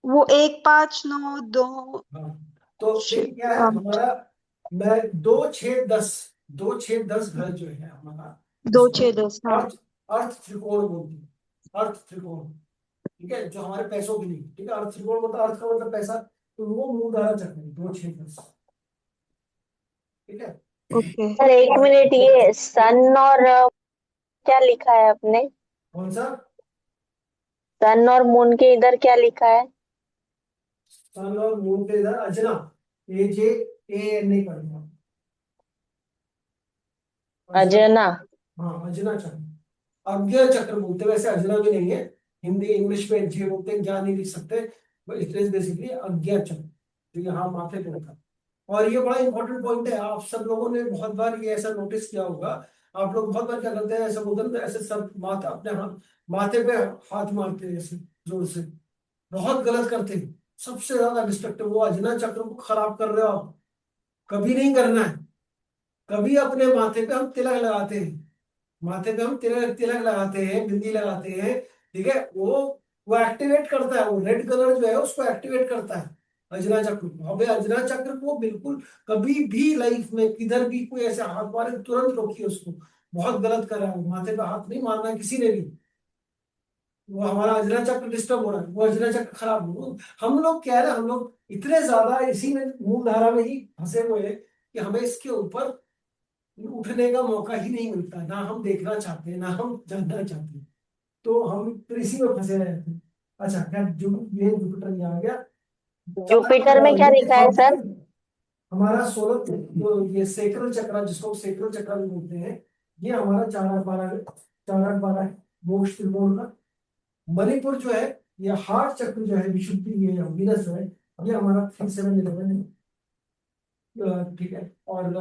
वो 1 5 9 2
हाँ, तो देखिए क्या है हमारा, मैं 2 6 10, 2 6 10 घर जो है हमारा,
2 6 10। हाँ
अर्थ अर्थ त्रिकोण बोलते हैं। अर्थ त्रिकोण, ठीक है, जो हमारे पैसों के लिए, ठीक है, अर्थ त्रिकोण मतलब अर्थ का मतलब पैसा, तो वो मूलधारा चक्र है 2 6 10। ठीक है।
ओके।
सर एक मिनट, ये सन और क्या लिखा है आपने?
कौन सा?
सन और मून के इधर क्या लिखा है?
सन और मून के इधर अजना, AJAN नहीं पढ़ना, अजना।
अजना।
हाँ अजना चक्र, अज्ञा चक्र बोलते हैं, वैसे अजना भी नहीं है, हिंदी इंग्लिश में जे बोलते हैं, ज्ञान नहीं लिख सकते, इट इज बेसिकली अज्ञा चक्र जो यहाँ माथे पे होता है। और ये बड़ा इंपॉर्टेंट पॉइंट है, आप सब लोगों ने बहुत बार ये ऐसा नोटिस किया होगा। आप लोग बहुत बार क्या करते हैं, ऐसा बोलते हैं तो ऐसे सब माथा अपने हाथ माथे पे हाथ मारते हैं ऐसे जोर से, बहुत गलत करते हैं। सबसे ज्यादा डिस्ट्रक्टिव वो अजना चक्र को खराब कर रहे हो आप, कभी नहीं करना है। कभी अपने माथे पे हम तिलक लगाते हैं, माथे पे हम तिलक तिलक लगाते हैं, बिंदी लगाते हैं, ठीक है, वो एक्टिवेट करता है, वो रेड कलर जो है उसको एक्टिवेट करता है अजना चक्र को। अबे अजना चक्र को बिल्कुल कभी भी लाइफ में किधर भी कोई ऐसे हाथ मारे तुरंत रोकिए उसको, बहुत गलत कर रहा है वो, माथे पे हाथ नहीं मारना है किसी ने भी। वो हमारा अजना चक्र डिस्टर्ब हो रहा है, वो अजना चक्र खराब हो। हम लोग क्या है ना, हम लोग इतने ज्यादा इसी में मूल धारा में ही फंसे हुए हैं कि हमें इसके ऊपर उठने का मौका ही नहीं मिलता, ना हम देखना चाहते हैं ना हम जानना चाहते हैं, तो हम तो इसी में फंसे रहते हैं। अच्छा क्या ये जुपिटर ये आ गया।
जुपिटर में क्या लिखा है सर?
हमारा सोलर जो ये सेक्रल चक्र जिसको सेक्रल चक्र भी बोलते हैं, ये हमारा 4 8 12, 4 8 12 मोक्ष त्रिकोण का। मणिपुर जो है ये हार्ट चक्र जो है, विशुद्धि ये वीनस जो है, ये हमारा 3 7 11 है। ठीक है। और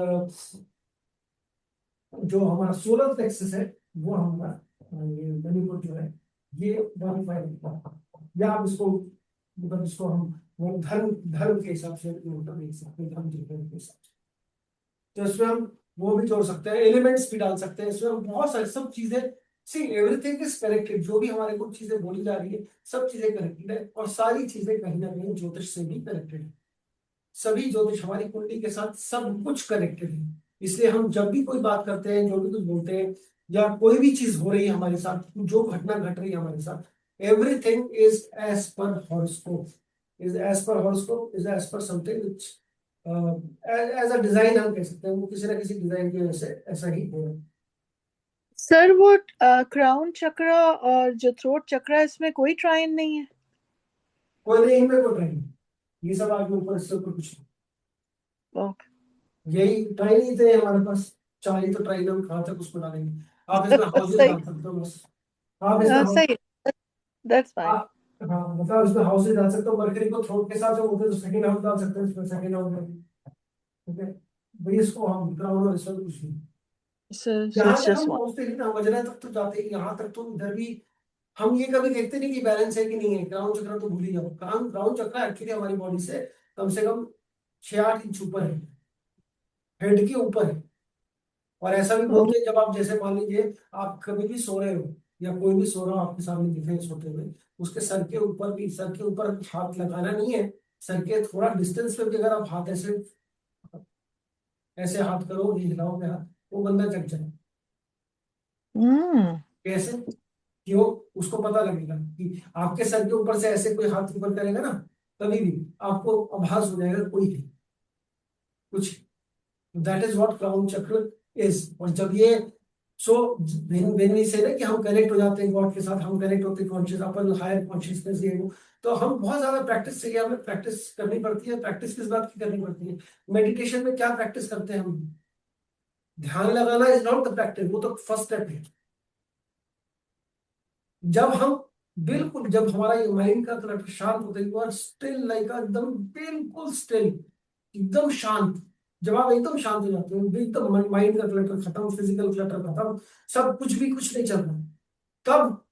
जो हमारा सोलर प्लेक्सस है वो हमारा ये मणिपुर जो है ये 1 5, या आप इसको मतलब इसको हम वो धर्म धर्म के हिसाब से मतलब देख सकते हैं, धर्म के हिसाब से। तो इसमें हम वो भी जोड़ सकते हैं, एलिमेंट्स भी डाल सकते हैं इसमें, हम बहुत सारी सब चीजें, सी एवरीथिंग इज कनेक्टेड, जो भी हमारे को चीजें बोली जा रही है सब चीजें कनेक्टेड है, और सारी चीजें कहीं ना कहीं ज्योतिष से भी कनेक्टेड है। सभी ज्योतिष हमारी कुंडली के साथ सब कुछ कनेक्टेड है। इसलिए हम जब भी कोई बात करते हैं, जो भी कुछ बोलते हैं, या कोई भी चीज हो रही है हमारे साथ, जो घटना घट रही है हमारे साथ, everything is as per horoscope, is as per horoscope, is as per something which as a design हम कह सकते हैं, वो किसी ना किसी डिजाइन की वजह से ऐसा ही हो रहा है।
सर वो क्राउन चक्र और जो थ्रोट चक्र है इसमें कोई ट्राइन नहीं है?
कोई नहीं, इनमें कोई ट्राइन नहीं, ये सब आगे ऊपर इससे ऊपर कुछ नहीं।
ओके
यही ट्राइन ही थे हमारे पास, 4 ही तो ट्राइन, हम कहाँ तक उसको डालेंगे। आप इसमें हाउसेज
सही
डाल सकते हो बस, आप इसमें
सही दैट्स फाइन।
हाँ मतलब इसमें हाउसेज डाल सकते हो, मरकरी को थ्रोट के साथ जो होते हैं तो सेकंड हाउस डाल सकते हो इसमें, सेकंड हाउस में, ठीक है भाई। इसको हम ग्राउंड और इसमें कुछ नहीं,
So
जहां
it's
तक
just
हम
one.
पहुंचते हैं ना वजरा तक तो जाते ही, यहाँ तक तो इधर भी हम ये कभी देखते नहीं कि बैलेंस है कि नहीं है। ग्राउंड चक्र तो भूल ही जाओ, ग्राउंड चक्र एक्चुअली हमारी बॉडी से कम 6-8 इंच ऊपर है, हेड के ऊपर है। और ऐसा भी
Oh,
बोलते हैं, जब आप जैसे मान लीजिए आप कभी भी सो रहे हो या कोई भी सो रहा हो आपके सामने दिखे सोते हुए, उसके सर के ऊपर भी, सर के ऊपर हाथ लगाना नहीं है, सर के थोड़ा डिस्टेंस पे भी अगर आप हाथ ऐसे ऐसे हाथ करो, ये हिलाओगे हाथ, वो बंदा जग जाए। कैसे? क्यों? उसको पता लगेगा कि आपके सर के ऊपर से ऐसे कोई हाथ ऊपर करेगा ना, कभी भी आपको आभास हो जाएगा कोई है कुछ। दैट इज व्हाट क्राउन चक्र इज। और जब ये सो व्हेन वी से ना कि हम कनेक्ट हो जाते हैं गॉड के साथ, हम कनेक्ट होते हैं कॉन्शियस, अपन हायर कॉन्शियसनेस, ये वो, तो हम बहुत ज्यादा प्रैक्टिस चाहिए, हमें प्रैक्टिस करनी पड़ती है। प्रैक्टिस किस बात की करनी पड़ती है? मेडिटेशन में क्या प्रैक्टिस करते हैं हम? ध्यान लगाना इज नॉट द प्रैक्टिस, वो तो फर्स्ट स्टेप है। जब हम बिल्कुल, जब हमारा ये माइंड का क्लटर शांत होता है, यू आर स्टिल लाइक एकदम बिल्कुल स्टिल, एकदम शांत। जब आप एकदम शांत हो जाते हो, एकदम माइंड का क्लटर खत्म, फिजिकल क्लटर खत्म, सब कुछ भी कुछ नहीं चल रहा, तब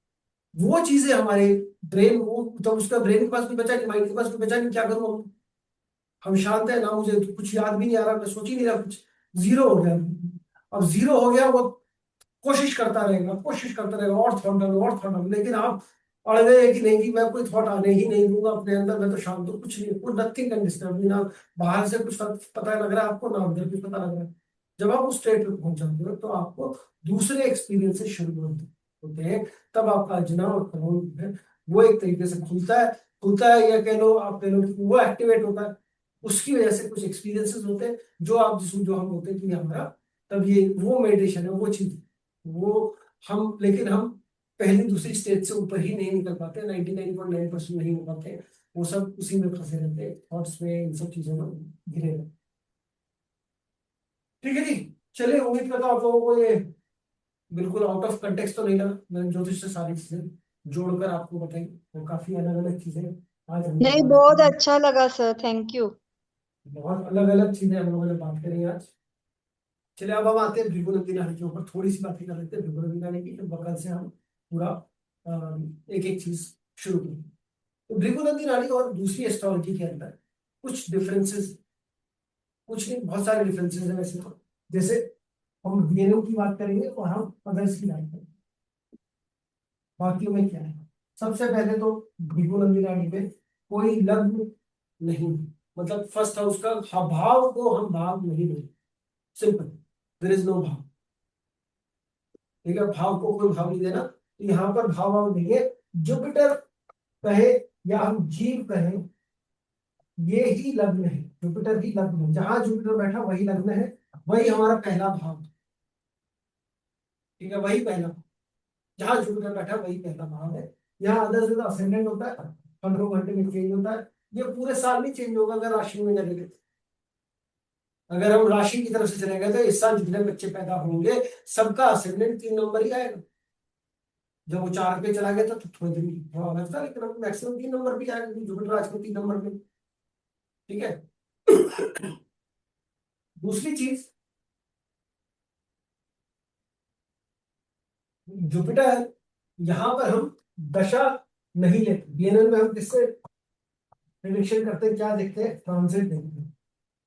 वो चीजें हमारे ब्रेन, वो तब उसका ब्रेन के पास भी बचा नहीं, माइंड के पास भी बचा नहीं, क्या करूं हम शांत है ना, मुझे कुछ याद भी नहीं आ रहा, मैं सोच ही नहीं रहा कुछ, जीरो हो गया। अब जीरो हो गया, वो कोशिश करता रहेगा और थॉट डालो और थॉट डालो, लेकिन आप अड़ गए कि नहीं कि मैं कोई थॉट आने ही नहीं दूंगा अपने अंदर, मैं तो शांत हूँ, कुछ नहीं, कुछ नथिंग कैन डिस्टर्ब मी, ना बाहर से कुछ पता लग रहा है आपको, ना अंदर कुछ पता लग रहा है। जब आप उस स्टेट पे पहुंच जाते हो तो आपको दूसरे एक्सपीरियंसेस शुरू होते हैं, तब आपका अजना और करोन है वो एक तरीके से खुलता है, या कह लो, आप कह लो कि वो एक्टिवेट होता है। उसकी वजह से कुछ एक्सपीरियंसेस होते हैं जो आप जो हम होते हैं कि हमारा, तब ये वो मेडिटेशन है, वो चीज वो हम, लेकिन हम पहली दूसरी स्टेज से ऊपर ही नहीं निकल पाते, 99.9% नहीं हो पाते, वो सब उसी में फंसे रहते हैं, थॉट्स में, इन सब चीजों में घिरे रहते हैं। ठीक है जी, चलिए, उम्मीद करता हूँ आप लोगों को ये बिल्कुल आउट ऑफ कंटेक्स्ट तो नहीं लगा। मैंने ज्योतिष से सारी चीजें जोड़कर आपको बताई, वो काफी अलग अलग चीजें आज हमने
नहीं,
बात
बहुत
की,
अच्छा लगा सर, थैंक यू।
बहुत अलग अलग चीजें हम लोगों ने बात करी आज। चलिए, अब हम आते हैं भृगु नंदी नानी के ऊपर, थोड़ी सी बातें कर लेते हैं भृगु नंदी नानी की, तो बकल से हम पूरा एक एक चीज शुरू करें। तो भृगु नंदी नानी और दूसरी एस्ट्रोलॉजी के अंदर कुछ डिफरेंसेस, कुछ नहीं, बहुत सारे डिफरेंसेस हैं वैसे तो। जैसे हम वेनू की बात करेंगे और हम अदर्स की बात करेंगे, बाकी में क्या है। सबसे पहले तो भृगु नंदी नानी में कोई लग्न नहीं, मतलब फर्स्ट हाउस का भाव को हम भाव नहीं देंगे, सिंपल, देयर इज नो भाव। ठीक है, भाव को कोई भाव नहीं देना, तो यहाँ पर भाव हम देंगे जुपिटर कहे या हम जीव कहें, ये ही लग्न है, जुपिटर ही लग्न है, जहां जुपिटर बैठा वही लग्न है, वही हमारा पहला भाव। ठीक है, वही पहला भाव, जहां जुपिटर बैठा वही पहला भाव है। यहाँ अदर असेंडेंट होता है, 15 घंटे में चेंज होता है, ये पूरे साल नहीं चेंज होगा अगर राशि में चलेंगे। अगर हम राशि की तरफ से चले गए तो इस साल जितने बच्चे पैदा होंगे सबका असेंडेंट 3 नंबर ही आएगा। जब वो 4 पे चला गया था तो थोड़ी दिन थोड़ा अलग था, लेकिन अब मैक्सिमम 3 नंबर भी आएगा, क्योंकि जुपिटर आजकल 3 नंबर में। ठीक है, दूसरी चीज, जुपिटर यहाँ पर हम दशा नहीं लेते, बीएनएल में हम किससे प्रेडिक्शन करते हैं, क्या देखते हैं, ट्रांजिट देखते हैं,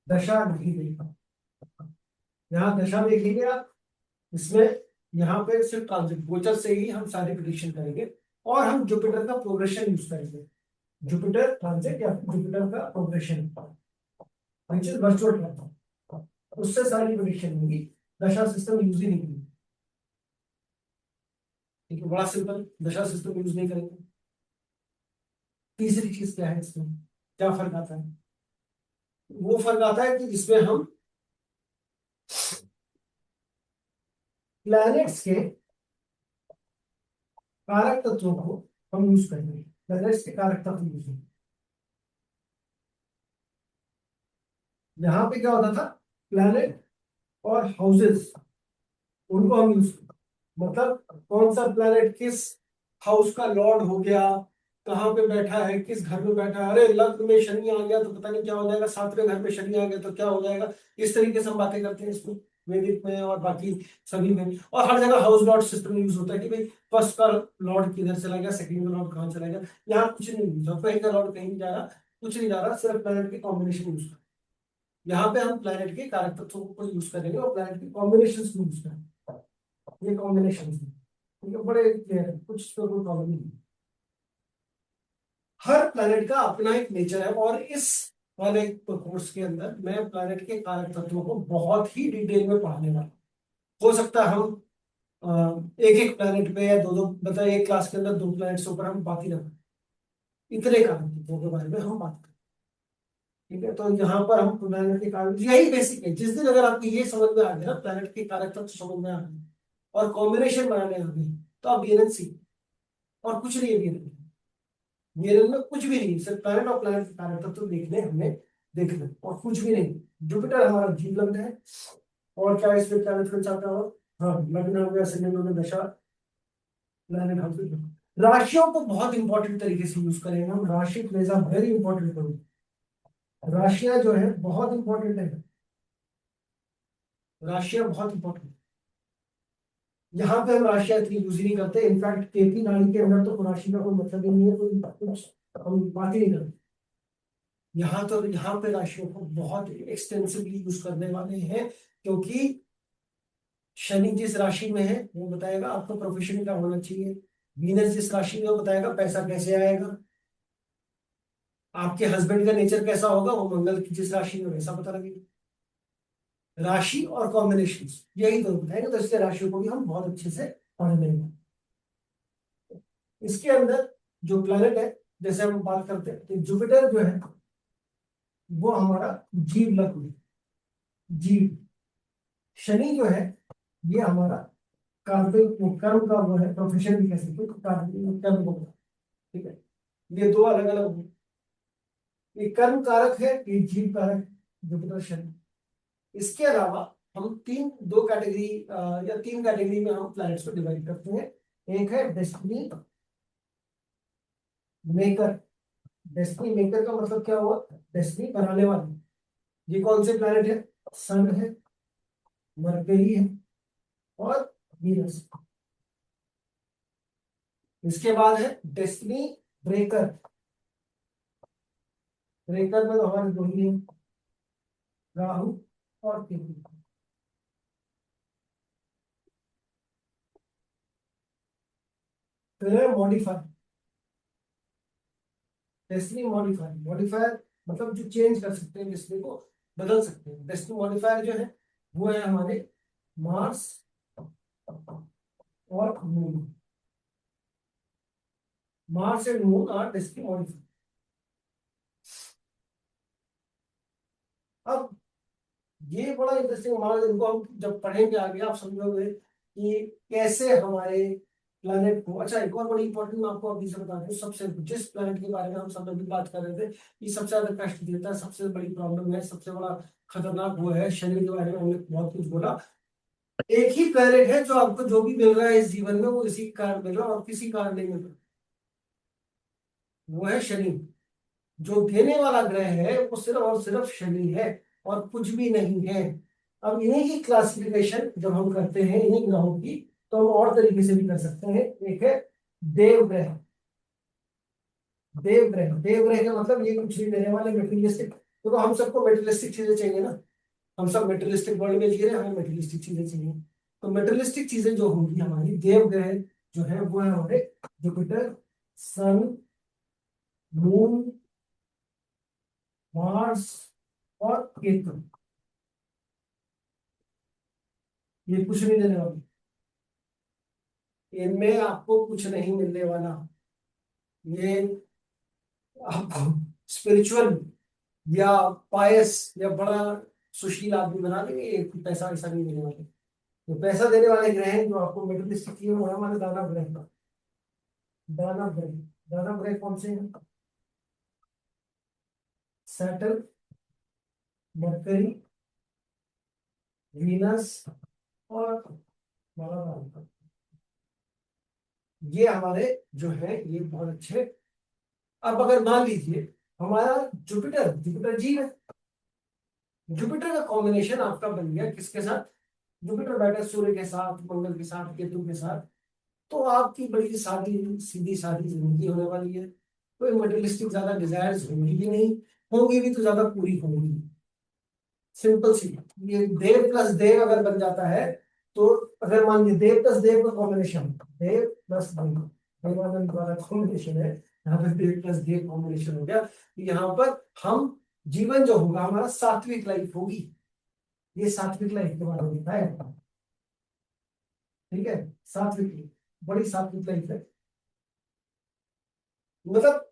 दशा नहीं देखते। यहाँ दशा देख लीजिए आप, इसमें यहाँ पे सिर्फ ट्रांजिट गोचर से ही हम सारी प्रेडिक्शन करेंगे, और हम जुपिटर का प्रोग्रेशन यूज करेंगे, जुपिटर ट्रांजिट या जुपिटर का progression, which is virtual transit, उससे सारी प्रेडिक्शन होगी, दशा सिस्टम यूज ही नहीं करेंगे। ठीक है, बड़ा सिंपल, दशा सिस्टम यूज नहीं करेंगे। तीसरी चीज क्या है इसमें, क्या फर्क आता है? वो फर्क आता है कि जिसमें हम प्लैनेट्स के कारक तत्वों को हम यूज करेंगे, प्लैनेट्स के कारक तत्व यूज करेंगे। यहाँ पे क्या होता था, प्लैनेट और हाउसेस उनको हम यूज, मतलब कौन सा प्लैनेट किस हाउस का लॉर्ड हो गया, कहाँ पे बैठा है, किस घर में बैठा है, अरे लग्न में शनि आ गया तो पता नहीं क्या हो जाएगा, सातवें घर में शनि आ गया तो क्या हो जाएगा। इस तरीके से हम बातें करते हैं इसमें, वैदिक में और बाकी सभी में। और हर जगह हाउस लॉर्ड सिस्टम यूज होता है कि भाई फर्स्ट का लॉर्ड किधर चला गया, सेकंड का लॉर्ड कहाँ चला गया। यहाँ कुछ नहीं यूज होता, कहीं का लॉर्ड कहीं नहीं जा रहा, कुछ नहीं जा रहा, सिर्फ प्लैनेट के कॉम्बिनेशन यूज कर। यहाँ पे हम प्लैनेट के कारक तत्वों को यूज करेंगे और प्लैनेट के कॉम्बिनेशन को यूज करेंगे। ये कॉम्बिनेशन है, ठीक है, बड़े क्लियर है, कुछ इसमें कोई प्रॉब्लम नहीं है। हर प्लैनेट का अपना एक नेचर है और इस वाले कोर्स के अंदर मैं प्लैनेट के कारक तत्वों को बहुत ही डिटेल में पढ़ाने वाला हूं। हो सकता है हम एक एक प्लैनेट पे या दो दो, मतलब एक क्लास के अंदर 2 प्लैनेट्स ऊपर हम बात ही ना करें, इतने कारक तत्वों के बारे में हम बात करें। ठीक है, तो यहाँ पर हम प्लैनेट के कारक, यही बेसिक है। जिस दिन अगर आपको ये समझ में आ गया, प्लैनेट के कारक तत्व समझ में आ गए और कॉम्बिनेशन बनाने आ गए, तो आप बीएनएन सीख, और कुछ नहीं है बीएनएन। बीएनएन में कुछ भी नहीं, सिर्फ प्लैनेट और प्लैनेट के कारक तत्व देखने हमें, देखना और कुछ भी नहीं। जुपिटर हमारा जीव लग्न है, और क्या इसमें क्या डिफरेंस आता है? हाँ, लग्न हो गया, शनि हो गया, दशा, प्लैनेट हाउस। राशियों को बहुत इंपॉर्टेंट तरीके से यूज करेंगे हम। Rashi plays a very important role. राशियां जो है बहुत इंपॉर्टेंट है, राशियां बहुत इंपॉर्टेंट। यहाँ पे हम राशियां इतनी यूज ही नहीं करते, इनफैक्ट केपी नाड़ी के अंदर तो राशि का कोई मतलब ही नहीं है, कोई कुछ हम बात ही नहीं करते। यहाँ तो यहाँ पे राशियों को बहुत एक्सटेंसिवली यूज करने वाले हैं, क्योंकि शनि जिस राशि में है वो बताएगा आपका प्रोफेशन क्या होना चाहिए, वीनस जिस राशि में वो बताएगा पैसा कैसे आएगा, आपके हस्बैंड का नेचर कैसा होगा वो मंगल की जिस राशि में वैसा पता लगेगा। राशि और कॉम्बिनेशन यही तो बताएंगे, तो इसलिए राशियों को भी हम बहुत अच्छे से पढ़ लेंगे। इसके अंदर जो प्लैनेट है, जैसे हम बात करते हैं, तो जुपिटर जो है वो हमारा जीव लग्न है, जीव। शनि जो है ये हमारा कार्मिक कर्म का वो है, प्रोफेशन भी कह सकते हैं, कर्म को। ठीक है, ये दो अलग अलग, ये कर्म कारक है, ये जीव कारक, जुपिटर शनि। इसके अलावा हम दो कैटेगरी या तीन कैटेगरी में हम प्लैनेट्स को डिवाइड करते हैं। एक है डेस्टिनी मेकर। डेस्टिनी मेकर का मतलब क्या हुआ, डेस्टिनी बनाने वाले। ये कौन से प्लैनेट है? सन है, मरकरी है और वीनस। इसके बाद है डेस्टिनी ब्रेकर। ब्रेकर में तो हमारे दो ही है, राहु और केतु। फिर है मॉडिफायर। डेस्टिनी मॉडिफायर, मॉडिफायर मतलब जो चेंज कर सकते हैं, डेस्टिनी को बदल सकते हैं। डेस्टिनी मॉडिफायर जो है वो है हमारे मार्स और moon. Mars and moon are destiny modifier. अब ये बड़ा इंटरेस्टिंग हमारा, इनको हम जब पढ़ेंगे आगे आप समझोगे कि कैसे हमारे प्लैनेट को। अच्छा, एक और बड़ी इंपॉर्टेंट मैं आपको अभी से बता दूं, सबसे जिस प्लैनेट के बारे में हम सब अभी बात कर रहे थे, ये सबसे ज्यादा कष्ट देता है, सबसे बड़ी प्रॉब्लम है, सबसे बड़ा खतरनाक वो है शनि के बारे में हमने बहुत कुछ बोला। एक ही प्लैनेट है जो आपको जो भी मिल रहा है इस जीवन में वो इसी के कारण मिल रहा है और किसी कारण नहीं मिल रहा, वो है शनि। जो देने वाला ग्रह है वो सिर्फ और सिर्फ शनि है और कुछ भी नहीं है। अब इन्हीं की क्लासिफिकेशन जब हम करते हैं इन्हीं ग्रहों की, तो हम और तरीके से भी कर सकते हैं। एक है देव ग्रह। देव ग्रह, देव ग्रह का मतलब ये कुछ नहीं देने वाले, मेटेरियलिस्टिक। तो हम सबको मेटेरियलिस्टिक चीजें चाहिए ना, हम सब मेटेरियलिस्टिक वर्ल्ड में जी रहे हैं, हमें मेटेरियलिस्टिक चीजें चाहिए। तो मेटेरियलिस्टिक चीजें जो होंगी हमारी, देव ग्रह जो है वो है हमारे जुपिटर, सन, मून, मार्स और केतु। ये कुछ नहीं देने वाले, इनमें आपको कुछ नहीं मिलने वाला। ये आपको स्पिरिचुअल या पायस या बड़ा सुशील आदमी बना देंगे, एक पैसा ऐसा नहीं देने वाले। तो पैसा देने वाले ग्रह हैं जो आपको मेटलिस्टिक किए हुए हैं, हमारे दाना ग्रह। दाना ग्रह, दाना ग्रह कौन से हैं? सैटर्न, मरकरी, वीनस और बड़ा, ये हमारे जो है ये बहुत अच्छे। अब अगर मान लीजिए हमारा जुपिटर, जुपिटर जी है, जुपिटर का कॉम्बिनेशन आपका बन गया किसके साथ? जुपिटर बैठा सूर्य के साथ, मंगल के साथ, केतु के साथ। तो आपकी बड़ी सादी सीधी सादी जिंदगी होने वाली है। कोई मटेरियलिस्टिक ज्यादा डिजायर्स होंगी भी नहीं, होंगी भी तो ज्यादा पूरी होंगी। सिंपल सी बात। ये देव प्लस देव अगर बन जाता है तो, अगर मान लीजिए देव प्लस देव का कॉम्बिनेशन, देव प्लस देव देवानंद द्वारा कॉम्बिनेशन है, यहाँ पर देव प्लस देव कॉम्बिनेशन हो गया। यहाँ पर हम जीवन जो होगा हमारा सात्विक लाइफ होगी। ये सात्विक लाइफ के बारे में बताया, ठीक है। सात्विक life, बड़ी सात्विक लाइफ है। मतलब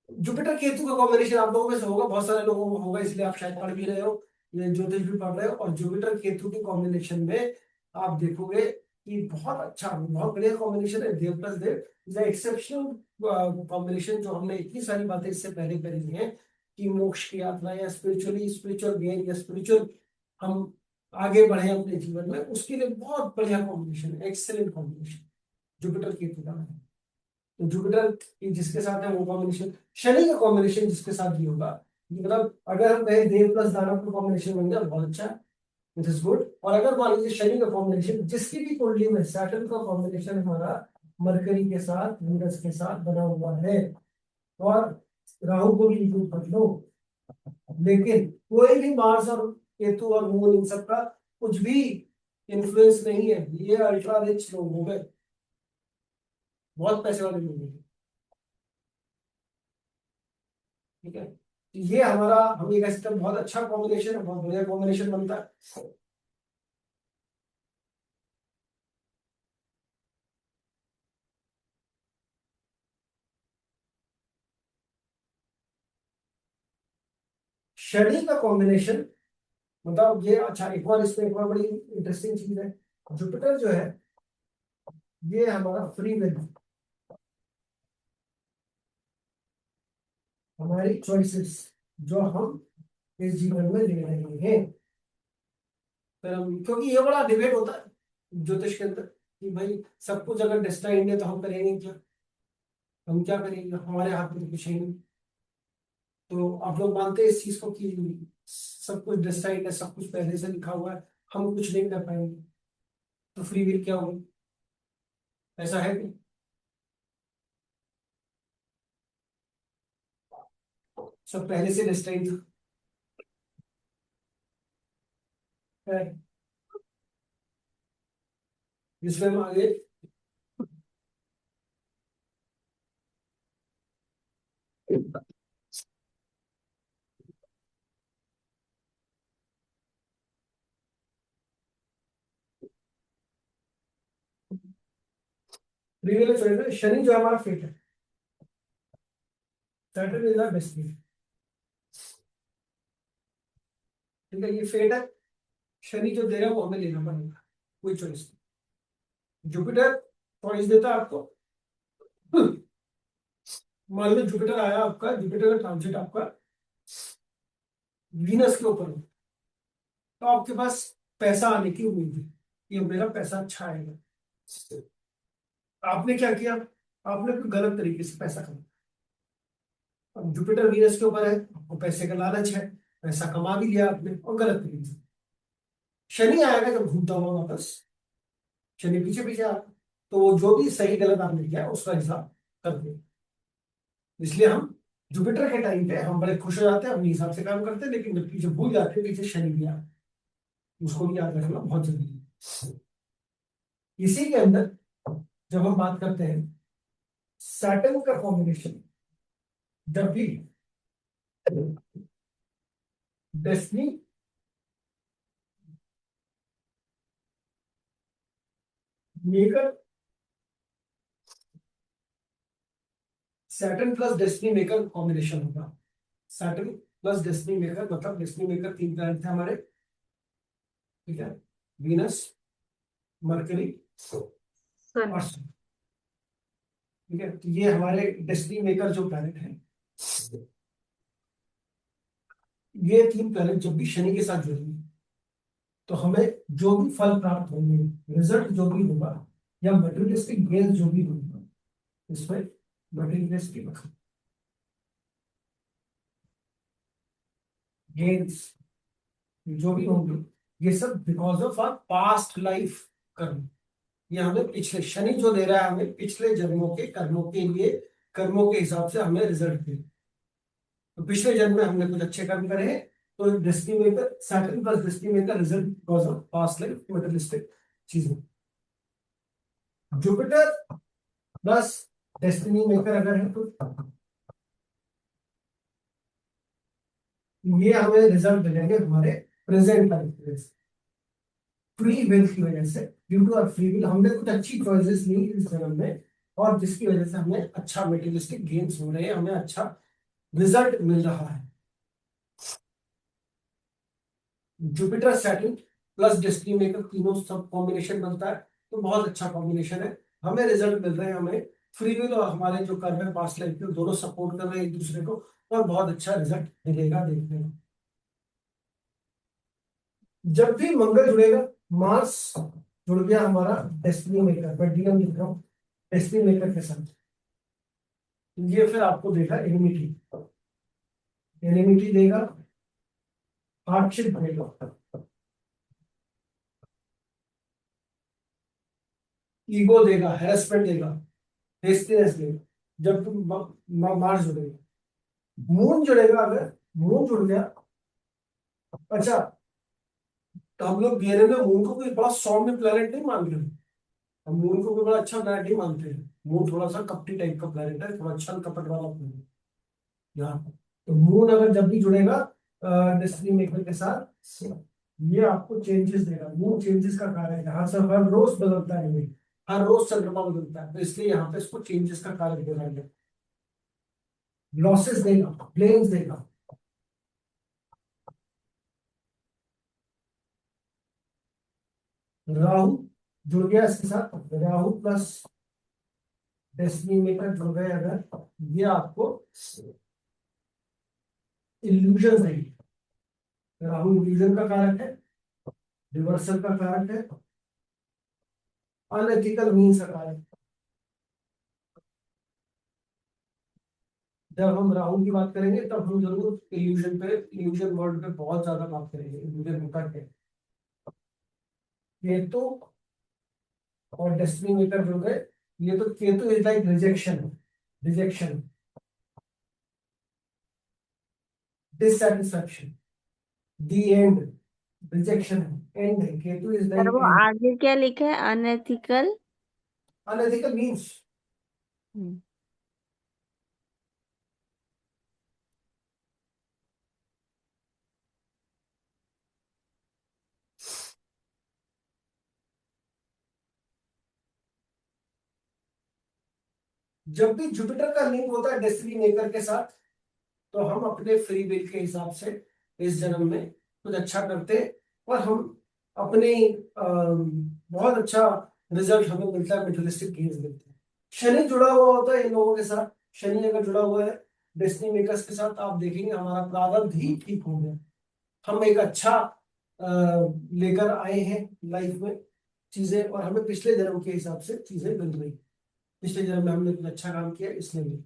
जुपिटर केतु का कॉम्बिनेशन आप लोगों में से होगा, बहुत सारे लोगों को होगा, इसलिए आप शायद पढ़ भी रहे हो, ये ज्योतिष भी पढ़ रहे हो। और जुपिटर केतु के कॉम्बिनेशन में आप देखोगे कि बहुत अच्छा, बहुत बढ़िया कॉम्बिनेशन है। Dev plus Dev is exceptional combination, जो हमने इतनी सारी बातें इससे पहले करी हैं कि मोक्ष की यात्रा या स्पिरिचुअली स्पिरिचुअल गेन या स्पिरिचुअल हम आगे बढ़े अपने जीवन में, उसके लिए बहुत बढ़िया कॉम्बिनेशन है, एक्सेलेंट कॉम्बिनेशन जुपिटर केतु का है। तो जुपिटर जिसके साथ है वो कॉम्बिनेशन, शनि का कॉम्बिनेशन जिसके साथ ये होगा, मतलब अगर हम कहें देव प्लस दानव का कॉम्बिनेशन बन गया बहुत अच्छा, इट इज गुड। और अगर मान लीजिए शनि का कॉम्बिनेशन जिसकी भी कुंडली में, सैटर्न का कॉम्बिनेशन हमारा मरकरी के साथ, वीनस के साथ बना हुआ है, और राहु को भी इंक्लूड कर लो, लेकिन कोई भी मार्स और केतु और मून इन सब का कुछ भी इन्फ्लुएंस नहीं है, ये अल्ट्रा रिच लोग हो गए, बहुत पैसे वाले लोग हैं, ठीक है। तो ये हमारा, हम ये कह सकते हैं बहुत अच्छा कॉम्बिनेशन है, बहुत बढ़िया कॉम्बिनेशन बनता है। शनि का कॉम्बिनेशन, मतलब ये अच्छा, एक और इसमें एक और बड़ी इंटरेस्टिंग चीज है। जुपिटर जो है ये हमारा फ्री विल, हमारी चॉइसेस जो हम इस जीवन में ले रहे हैं। फिर हम, क्योंकि ये बड़ा डिबेट होता है ज्योतिष के अंदर कि भाई सब कुछ अगर डेस्टाइंड है तो हम करेंगे क्या, हम क्या करेंगे, हमारे हाथ में तो कुछ है नहीं। तो आप लोग मानते हैं इस चीज को कि सब कुछ डेस्टाइंड है, सब कुछ पहले से लिखा हुआ है, हम कुछ नहीं कर पाएंगे, तो फ्री विल क्या होगी, ऐसा है कि सब पहले से डेस्टाइंड है, जिसमें हम आगे फ्री विल है। शनि जो हमारा फेट है, सैटर्न इज आवर डेस्टिनी, ठीक है, ये फेट है। शनि जो दे रहा है वो हमें लेना पड़ेगा, कोई चॉइस नहीं। जुपिटर चॉइस देता है आपको। मान लो जुपिटर आया आपका, जुपिटर का ट्रांजिट आपका वीनस के ऊपर हो, तो आपके पास पैसा आने की उम्मीद है, ये मेरा पैसा अच्छा आएगा। आपने क्या किया, आपने कोई गलत तरीके से पैसा कमाया। अब जुपिटर वीनस के ऊपर है, आपको पैसे का लालच है, पैसा कमा भी लिया आपने और गलत तरीके से। शनि आएगा जब घूमता हुआ वापस, शनि पीछे पीछे आता, तो वो जो भी सही गलत आपने किया उसका हिसाब कर दे। इसलिए हम जुपिटर के टाइम पे हम बड़े खुश हो जाते हैं, अपने हिसाब से काम करते हैं, लेकिन जब पीछे भूल जाते हैं पीछे शनि भी आता है। उसको भी याद रखना बहुत जरूरी है। इसी के अंदर जब हम बात करते हैं सैटर्न का कॉम्बिनेशन, जब भी destiny maker Saturn plus destiny maker combination होगा। सैटर्न प्लस डेस्टिनी मेकर मतलब डेस्टिनी मेकर 3 प्लैनेट थे हमारे, ठीक है, वीनस, मरकरी
सन।
और सन, ठीक है। तो ये हमारे डेस्टिनी मेकर जो प्लैनेट है, ये 3 प्लैनेट जब भी शनि के साथ जुड़ेंगे तो हमें जो भी फल प्राप्त होंगे, रिजल्ट जो भी होगा या मटेरियलिस्टिक गेन जो भी होगा, इसमें मटेरियलिस्टिक गेन्स जो भी होंगे, ये सब because of our past life karma. ये हमें पिछले, शनि जो दे रहा है हमें पिछले जन्मों के कर्मों के लिए, कर्मों के हिसाब से हमें रिजल्ट दे। तो पिछले जन्म में हमने कुछ अच्छे कर्म करे हैं, तो destiny maker, Saturn plus destiny maker result because of past life materialistic चीजें। जुपिटर प्लस डेस्टिनी मेकर अगर है तो ये हमें रिजल्ट मिलेंगे हमारे प्रेजेंट लाइफ में, फ्री विल की वजह से। Due to our free will हमने कुछ अच्छी चॉइसेस ली इस जन्म में, और जिसकी वजह से हमें अच्छा मेटेरियलिस्टिक गेन्स हो रहे हैं, हमें अच्छा रिजल्ट मिल रहा है। Jupiter Saturn plus destiny maker तीनों सब कॉम्बिनेशन बनता है, तो बहुत अच्छा कॉम्बिनेशन है। हमें रिजल्ट मिल रहे हैं, हमें फ्री विल और हमारे जो कर्म है पास्ट लाइफ में दोनों सपोर्ट कर रहे हैं एक दूसरे को, और बहुत अच्छा रिजल्ट मिलेगा देखने को। जब भी मंगल जुड़ेगा, मार्स जुड़ गया हमारा डेस्टिनी मेकर, मैं डीएम लिख रहा हूँ डेस्टिनी मेकर के साथ, ये फिर आपको देगा एनिमिटी, एनिमिटी देगा, हार्डशिप देगा, ईगो देगा, हैरेसमेंट देगा, हेस्टीनेस देगा। जब तुम मार्स जुड़ेगा, मून जुड़ेगा, अगर मून जुड़ गया, अच्छा, तो हम लोग गहरे में मून को कोई बड़ा सौम्य प्लेनेट नहीं मान रहे, हम मून को कोई बड़ा अच्छा प्लेनेट नहीं मानते हैं। मून थोड़ा सा कपटी टाइप का प्लेनेट है, थोड़ा छल कपट वाला प्लेनेट यहाँ पर। तो मून अगर जब भी जुड़ेगा डेस्टिनी मेकर के साथ, ये आपको चेंजेस देगा। मून चेंजेस का कारक है, हर रोज बदलता है, हर रोज चंद्रमा बदलता है, तो इसलिए यहाँ पे इसको चेंजेस का कारक देगा, लॉसेस देगा, ब्लेम्स देगा। राहु जुड़ गया इसके साथ, राहु प्लस डेस्टिनी मेकर जुड़ गए अगर, ये आपको इल्यूजन देगी। राहु इल्यूजन का कारक है, रिवर्सल का कारक है, अनएथिकल मीन्स का कारक। जब हम राहु की बात करेंगे तब हम जरूर इल्यूजन पे, इल्यूजन वर्ड पे बहुत ज्यादा बात करेंगे। इल्यूजन होता है केतु और डेस्टिनी मेकर जुड़ गए, ये तो Ketu is like rejection, rejection, dissatisfaction, the end, rejection and है, केतु इज
और वो
लाइक
आगे क्या लिखा है, अनएथिकल?
Unethical means. जब भी जुपिटर का लिंक होता है डेस्टिनी मेकर के साथ, तो हम अपने फ्री विल के हिसाब से इस जन्म में कुछ अच्छा करते हैं, और हम अपने बहुत अच्छा रिजल्ट हमें मिलता है, मेटेरियलिस्टिक गेन्स मिलते हैं। शनि जुड़ा हुआ होता है इन लोगों के साथ, शनि अगर जुड़ा हुआ है डेस्टिनी मेकर्स के साथ, आप देखेंगे हमारा प्रारब्ध ही ठीक हो गया, हम एक अच्छा लेकर आए हैं लाइफ में चीजें, और हमें पिछले जन्म के हिसाब से चीजें मिल रही। पिछले जन्म में हमने कुछ अच्छा काम किया इसलिए मिली।